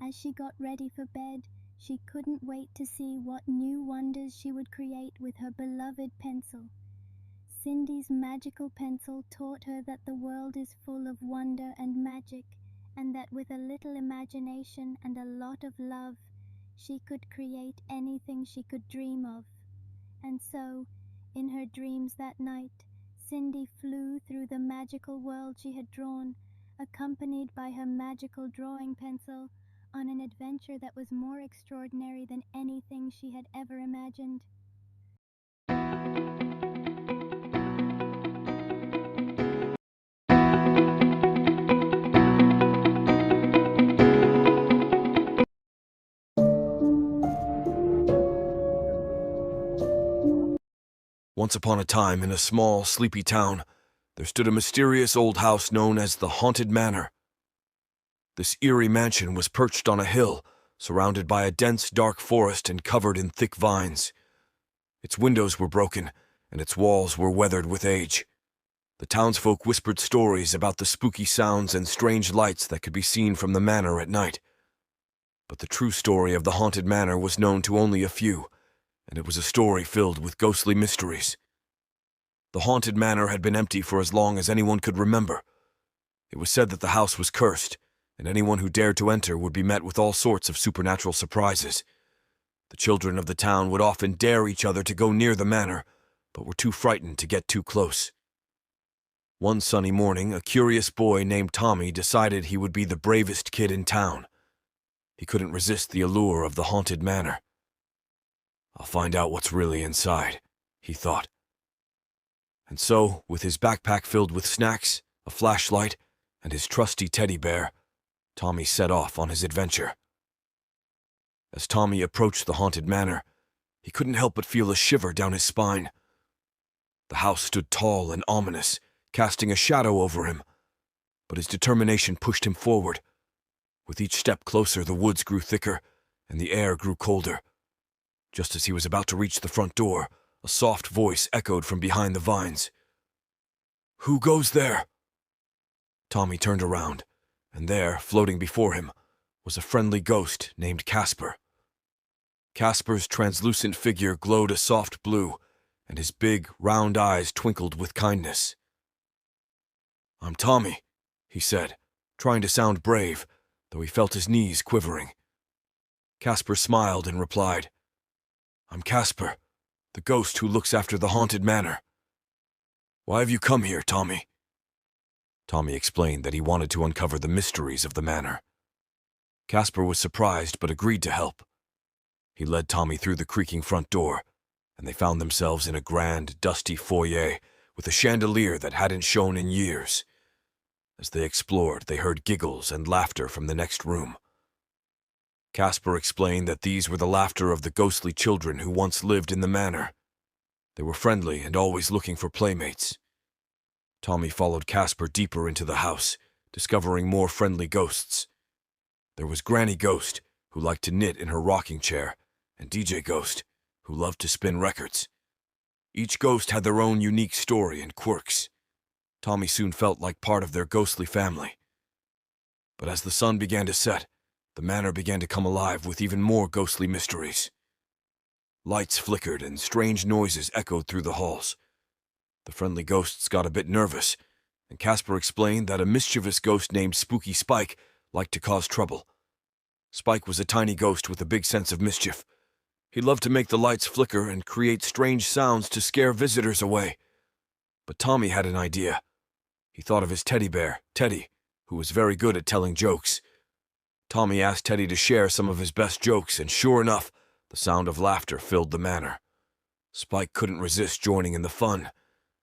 As she got ready for bed, she couldn't wait to see what new wonders she would create with her beloved pencil. Cindy's magical pencil taught her that the world is full of wonder and magic, and that with a little imagination and a lot of love, she could create anything she could dream of. And so, in her dreams that night, Cindy flew through the magical world she had drawn, accompanied by her magical drawing pencil, on an adventure that was more extraordinary than anything she had ever imagined. Once upon a time, in a small, sleepy town, there stood a mysterious old house known as the Haunted Manor. This eerie mansion was perched on a hill, surrounded by a dense, dark forest and covered in thick vines. Its windows were broken, and its walls were weathered with age. The townsfolk whispered stories about the spooky sounds and strange lights that could be seen from the manor at night. But the true story of the Haunted Manor was known to only a few, and it was a story filled with ghostly mysteries. The Haunted Manor had been empty for as long as anyone could remember. It was said that the house was cursed, and anyone who dared to enter would be met with all sorts of supernatural surprises. The children of the town would often dare each other to go near the manor, but were too frightened to get too close. One sunny morning, a curious boy named Tommy decided he would be the bravest kid in town. He couldn't resist the allure of the Haunted Manor. "I'll find out what's really inside," he thought. And so, with his backpack filled with snacks, a flashlight, and his trusty teddy bear, Tommy set off on his adventure. As Tommy approached the Haunted Manor, he couldn't help but feel a shiver down his spine. The house stood tall and ominous, casting a shadow over him, but his determination pushed him forward. With each step closer, the woods grew thicker, and the air grew colder. Just as he was about to reach the front door, a soft voice echoed from behind the vines. "Who goes there?" Tommy turned around, and there, floating before him, was a friendly ghost named Casper. Casper's translucent figure glowed a soft blue, and his big, round eyes twinkled with kindness. "I'm Tommy," he said, trying to sound brave, though he felt his knees quivering. Casper smiled and replied, "I'm Casper, the ghost who looks after the Haunted Manor. Why have you come here, Tommy?" Tommy explained that he wanted to uncover the mysteries of the manor. Casper was surprised but agreed to help. He led Tommy through the creaking front door, and they found themselves in a grand, dusty foyer with a chandelier that hadn't shone in years. As they explored, they heard giggles and laughter from the next room. Casper explained that these were the laughter of the ghostly children who once lived in the manor. They were friendly and always looking for playmates. Tommy followed Casper deeper into the house, discovering more friendly ghosts. There was Granny Ghost, who liked to knit in her rocking chair, and DJ Ghost, who loved to spin records. Each ghost had their own unique story and quirks. Tommy soon felt like part of their ghostly family. But as the sun began to set, the manor began to come alive with even more ghostly mysteries. Lights flickered and strange noises echoed through the halls. The friendly ghosts got a bit nervous, and Casper explained that a mischievous ghost named Spooky Spike liked to cause trouble. Spike was a tiny ghost with a big sense of mischief. He loved to make the lights flicker and create strange sounds to scare visitors away. But Tommy had an idea. He thought of his teddy bear, Teddy, who was very good at telling jokes. Tommy asked Teddy to share some of his best jokes, and sure enough, the sound of laughter filled the manor. Spike couldn't resist joining in the fun,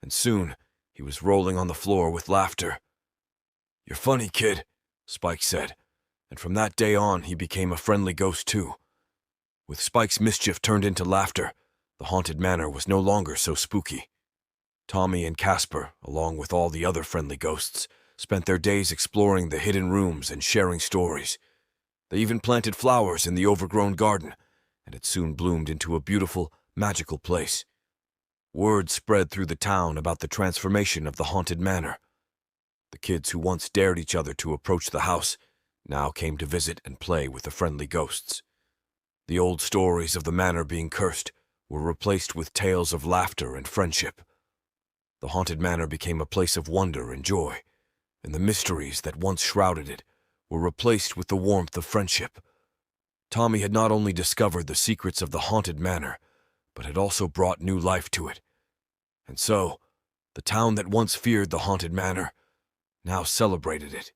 and soon he was rolling on the floor with laughter. "You're funny, kid," Spike said, and from that day on he became a friendly ghost too. With Spike's mischief turned into laughter, the haunted manor was no longer so spooky. Tommy and Casper, along with all the other friendly ghosts, spent their days exploring the hidden rooms and sharing stories. They even planted flowers in the overgrown garden, and it soon bloomed into a beautiful, magical place. Word spread through the town about the transformation of the haunted manor. The kids who once dared each other to approach the house now came to visit and play with the friendly ghosts. The old stories of the manor being cursed were replaced with tales of laughter and friendship. The haunted manor became a place of wonder and joy, and the mysteries that once shrouded it were replaced with the warmth of friendship. Tommy had not only discovered the secrets of the haunted manor, but had also brought new life to it. And so, the town that once feared the haunted manor now celebrated it.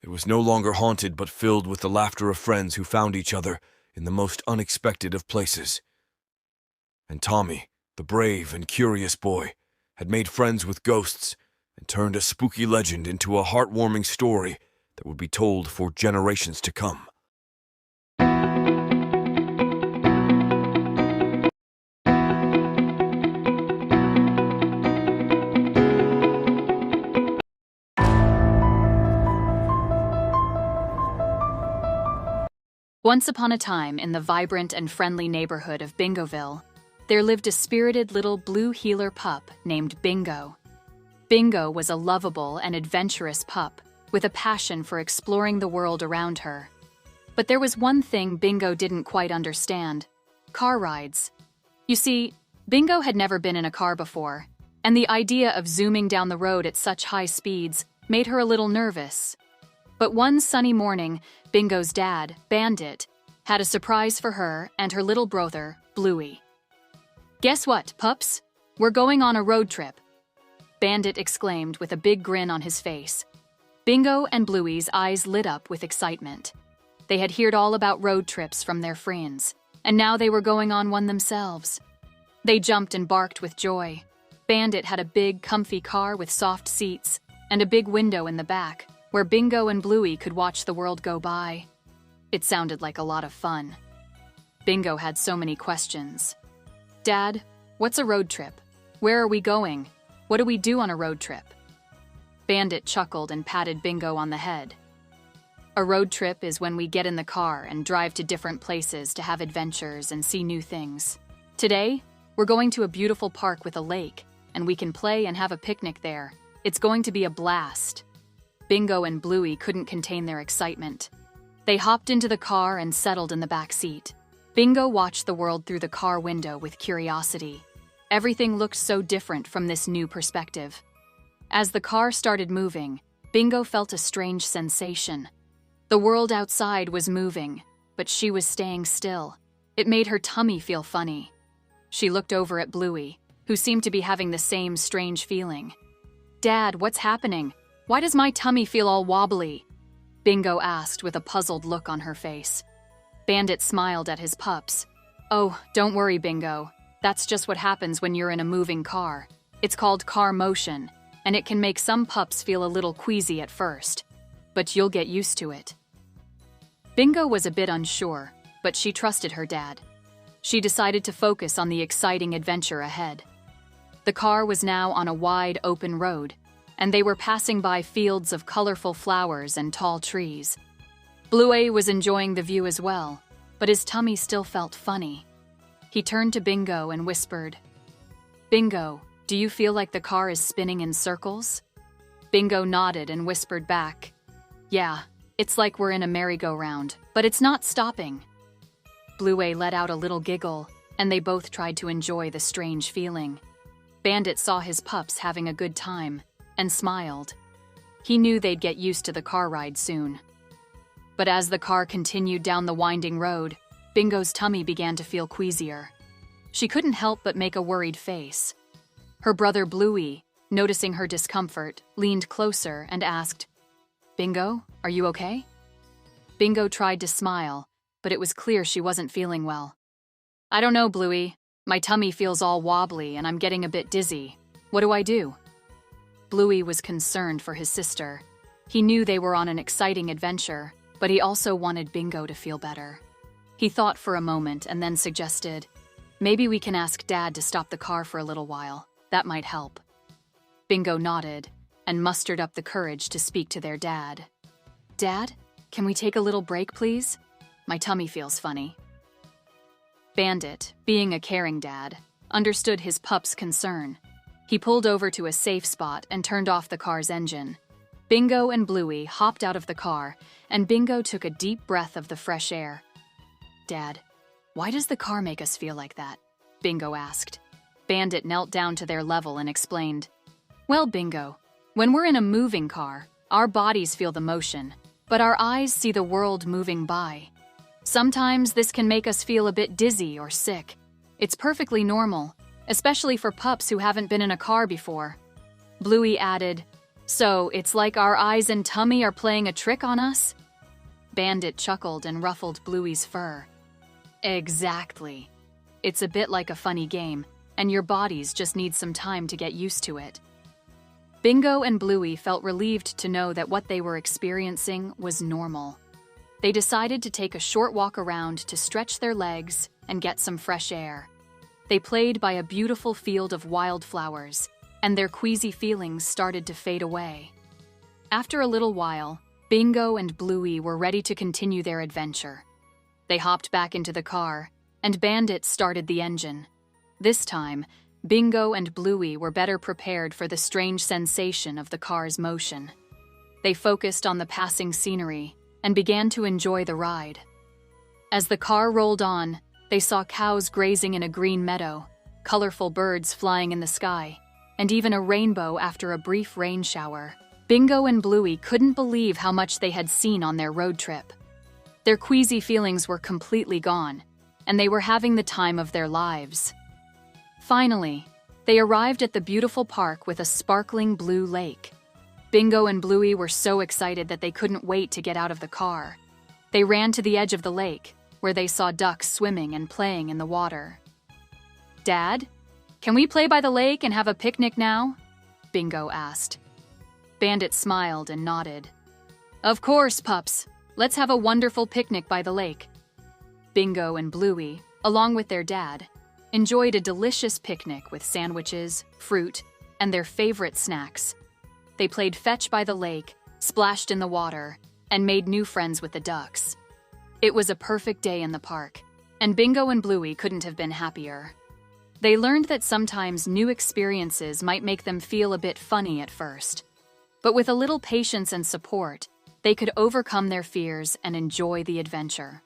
It was no longer haunted but filled with the laughter of friends who found each other in the most unexpected of places. And Tommy, the brave and curious boy, had made friends with ghosts and turned a spooky legend into a heartwarming story that would be told for generations to come. Once upon a time, in the vibrant and friendly neighborhood of Bingoville, there lived a spirited little blue heeler pup named Bingo. Bingo was a lovable and adventurous pup with a passion for exploring the world around her. But there was one thing Bingo didn't quite understand: car rides. You see, Bingo had never been in a car before, and the idea of zooming down the road at such high speeds made her a little nervous. But one sunny morning, Bingo's dad, Bandit, had a surprise for her and her little brother, Bluey. "Guess what, pups? We're going on a road trip," Bandit exclaimed with a big grin on his face. Bingo and Bluey's eyes lit up with excitement. They had heard all about road trips from their friends, and now they were going on one themselves. They jumped and barked with joy. Bandit had a big, comfy car with soft seats and a big window in the back, where Bingo and Bluey could watch the world go by. It sounded like a lot of fun. Bingo had so many questions. "Dad, what's a road trip? Where are we going? What do we do on a road trip?" Bandit chuckled and patted Bingo on the head. "A road trip is when we get in the car and drive to different places to have adventures and see new things. Today, we're going to a beautiful park with a lake, and we can play and have a picnic there. It's going to be a blast." Bingo and Bluey couldn't contain their excitement. They hopped into the car and settled in the back seat. Bingo watched the world through the car window with curiosity. Everything looked so different from this new perspective. As the car started moving, Bingo felt a strange sensation. The world outside was moving, but she was staying still. It made her tummy feel funny. She looked over at Bluey, who seemed to be having the same strange feeling. "Dad, what's happening? Why does my tummy feel all wobbly?" Bingo asked with a puzzled look on her face. Bandit smiled at his pups. "Oh, don't worry, Bingo. That's just what happens when you're in a moving car. It's called car motion, and it can make some pups feel a little queasy at first. But you'll get used to it." Bingo was a bit unsure, but she trusted her dad. She decided to focus on the exciting adventure ahead. The car was now on a wide, open road, and they were passing by fields of colorful flowers and tall trees. Bluey was enjoying the view as well, but his tummy still felt funny. He turned to Bingo and whispered, "Bingo, do you feel like the car is spinning in circles?" Bingo nodded and whispered back, "Yeah, it's like we're in a merry-go-round, but it's not stopping." Bluey let out a little giggle, and they both tried to enjoy the strange feeling. Bandit saw his pups having a good time and smiled. He knew they'd get used to the car ride soon. But as the car continued down the winding road, Bingo's tummy began to feel queasier. She couldn't help but make a worried face. Her brother Bluey, noticing her discomfort, leaned closer and asked, "Bingo, are you okay?" Bingo tried to smile, but it was clear she wasn't feeling well. "I don't know, Bluey. My tummy feels all wobbly and I'm getting a bit dizzy. What do I do?" Bluey was concerned for his sister. He knew they were on an exciting adventure, but he also wanted Bingo to feel better. He thought for a moment and then suggested, "Maybe we can ask Dad to stop the car for a little while. That might help." Bingo nodded and mustered up the courage to speak to their dad. "Dad, can we take a little break, please? My tummy feels funny." Bandit, being a caring dad, understood his pup's concern. He pulled over to a safe spot and turned off the car's engine. Bingo and Bluey hopped out of the car, and Bingo took a deep breath of the fresh air. "Dad, why does the car make us feel like that?" Bingo asked. Bandit knelt down to their level and explained, "Well, Bingo, when we're in a moving car, our bodies feel the motion, but our eyes see the world moving by. Sometimes this can make us feel a bit dizzy or sick. It's perfectly normal, especially for pups who haven't been in a car before." Bluey added, "So it's like our eyes and tummy are playing a trick on us?" Bandit chuckled and ruffled Bluey's fur. "Exactly. It's a bit like a funny game, and your bodies just need some time to get used to it." Bingo and Bluey felt relieved to know that what they were experiencing was normal. They decided to take a short walk around to stretch their legs and get some fresh air. They played by a beautiful field of wildflowers, and their queasy feelings started to fade away. After a little while, Bingo and Bluey were ready to continue their adventure. They hopped back into the car, and Bandit started the engine. This time, Bingo and Bluey were better prepared for the strange sensation of the car's motion. They focused on the passing scenery and began to enjoy the ride. As the car rolled on, they saw cows grazing in a green meadow, colorful birds flying in the sky, and even a rainbow after a brief rain shower. Bingo and Bluey couldn't believe how much they had seen on their road trip. Their queasy feelings were completely gone, and they were having the time of their lives. Finally, they arrived at the beautiful park with a sparkling blue lake. Bingo and Bluey were so excited that they couldn't wait to get out of the car. They ran to the edge of the lake, where they saw ducks swimming and playing in the water. "Dad, can we play by the lake and have a picnic now?" Bingo asked. Bandit smiled and nodded. "Of course, pups. Let's have a wonderful picnic by the lake." Bingo and Bluey, along with their dad, enjoyed a delicious picnic with sandwiches, fruit, and their favorite snacks. They played fetch by the lake, splashed in the water, and made new friends with the ducks. It was a perfect day in the park, and Bingo and Bluey couldn't have been happier. They learned that sometimes new experiences might make them feel a bit funny at first. But with a little patience and support, they could overcome their fears and enjoy the adventure.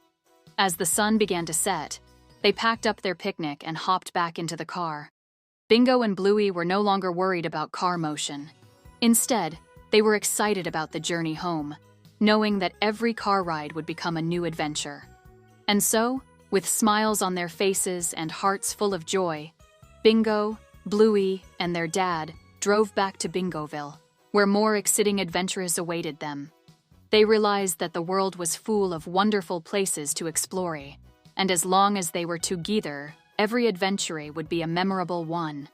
As the sun began to set, they packed up their picnic and hopped back into the car. Bingo and Bluey were no longer worried about car motion. Instead, they were excited about the journey home, knowing that every car ride would become a new adventure. And so, with smiles on their faces and hearts full of joy, Bingo, Bluey, and their dad drove back to Bingoville, where more exciting adventures awaited them. They realized that the world was full of wonderful places to explore, and as long as they were together, every adventure would be a memorable one.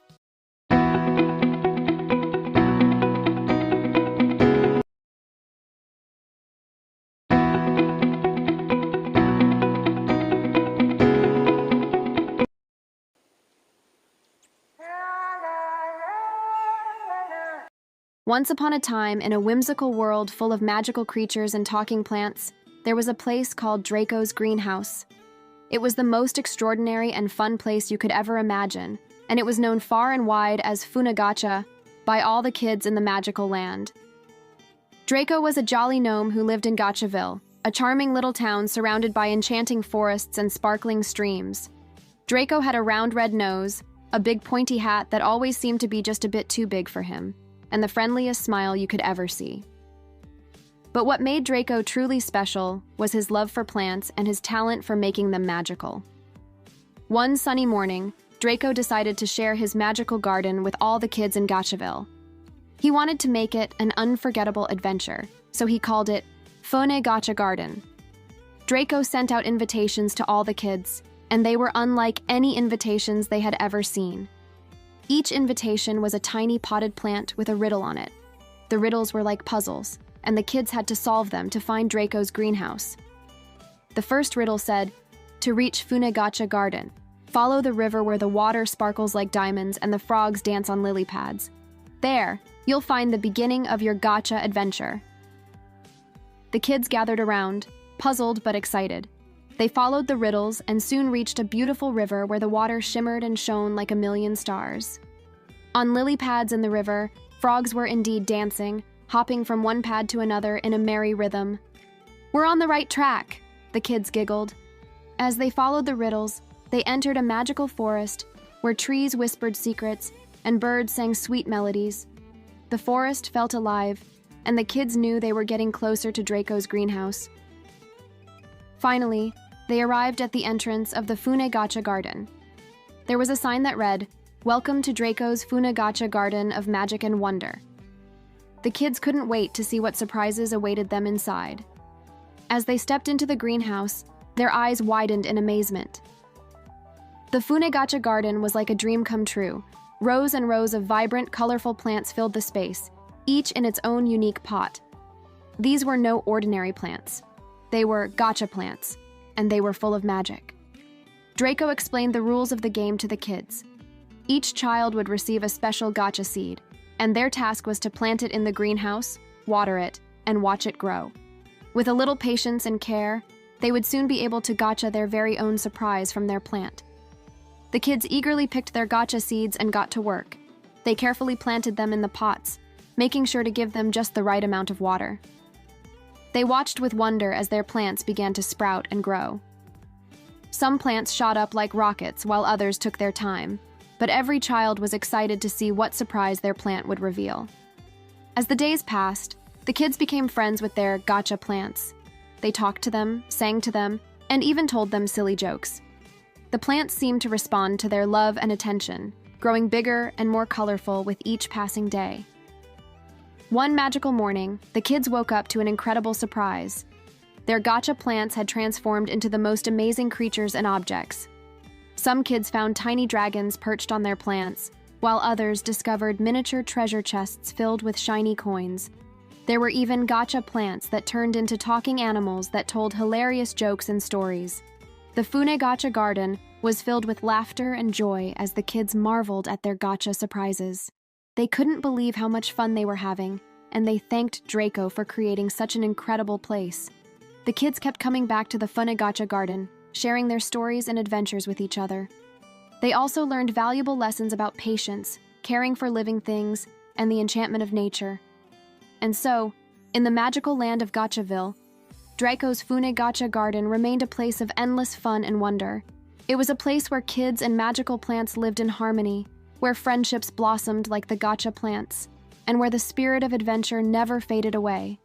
Once upon a time, in a whimsical world full of magical creatures and talking plants, there was a place called Draco's greenhouse. It was the most extraordinary and fun place you could ever imagine, and it was known far and wide as Funagacha by all the kids in the magical land. Draco was a jolly gnome who lived in Gotchaville, a charming little town surrounded by enchanting forests and sparkling streams. Draco had a round red nose, a big pointy hat that always seemed to be just a bit too big for him, and the friendliest smile you could ever see. But what made Draco truly special was his love for plants and his talent for making them magical. One sunny morning, Draco decided to share his magical garden with all the kids in Gotchaville. He wanted to make it an unforgettable adventure, so he called it Fone Gotcha Garden. Draco sent out invitations to all the kids, and they were unlike any invitations they had ever seen. Each invitation was a tiny potted plant with a riddle on it. The riddles were like puzzles, and the kids had to solve them to find Draco's greenhouse. The first riddle said, to reach Funegacha Garden. Follow the river where the water sparkles like diamonds and the frogs dance on lily pads. There, you'll find the beginning of your gacha adventure. The kids gathered around, puzzled but excited. They followed the riddles and soon reached a beautiful river where the water shimmered and shone like a million stars. On lily pads in the river, frogs were indeed dancing, hopping from one pad to another in a merry rhythm. "We're on the right track," the kids giggled. As they followed the riddles, they entered a magical forest where trees whispered secrets and birds sang sweet melodies. The forest felt alive, and the kids knew they were getting closer to Draco's greenhouse. Finally, they arrived at the entrance of the Funegacha Garden. There was a sign that read, "Welcome to Draco's Funegacha Garden of Magic and Wonder." The kids couldn't wait to see what surprises awaited them inside. As they stepped into the greenhouse, their eyes widened in amazement. The Funegacha Garden was like a dream come true. Rows and rows of vibrant, colorful plants filled the space, each in its own unique pot. These were no ordinary plants. They were gacha plants, and they were full of magic. Draco explained the rules of the game to the kids. Each child would receive a special gacha seed, and their task was to plant it in the greenhouse, water it, and watch it grow. With a little patience and care, they would soon be able to gacha their very own surprise from their plant. The kids eagerly picked their gacha seeds and got to work. They carefully planted them in the pots, making sure to give them just the right amount of water. They watched with wonder as their plants began to sprout and grow. Some plants shot up like rockets while others took their time, but every child was excited to see what surprise their plant would reveal. As the days passed, the kids became friends with their gacha plants. They talked to them, sang to them, and even told them silly jokes. The plants seemed to respond to their love and attention, growing bigger and more colorful with each passing day. One magical morning, the kids woke up to an incredible surprise. Their gacha plants had transformed into the most amazing creatures and objects. Some kids found tiny dragons perched on their plants, while others discovered miniature treasure chests filled with shiny coins. There were even gacha plants that turned into talking animals that told hilarious jokes and stories. The Funegacha Garden was filled with laughter and joy as the kids marveled at their gacha surprises. They couldn't believe how much fun they were having, and they thanked Draco for creating such an incredible place. The kids kept coming back to the Funegacha Garden, sharing their stories and adventures with each other. They also learned valuable lessons about patience, caring for living things, and the enchantment of nature. And so, in the magical land of Gachaville, Draco's Funegacha Garden remained a place of endless fun and wonder. It was a place where kids and magical plants lived in harmony, where friendships blossomed like the gacha plants, and where the spirit of adventure never faded away.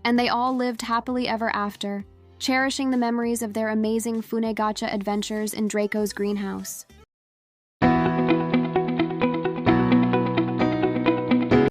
And they all lived happily ever after, cherishing the memories of their amazing Funegacha adventures in Draco's greenhouse.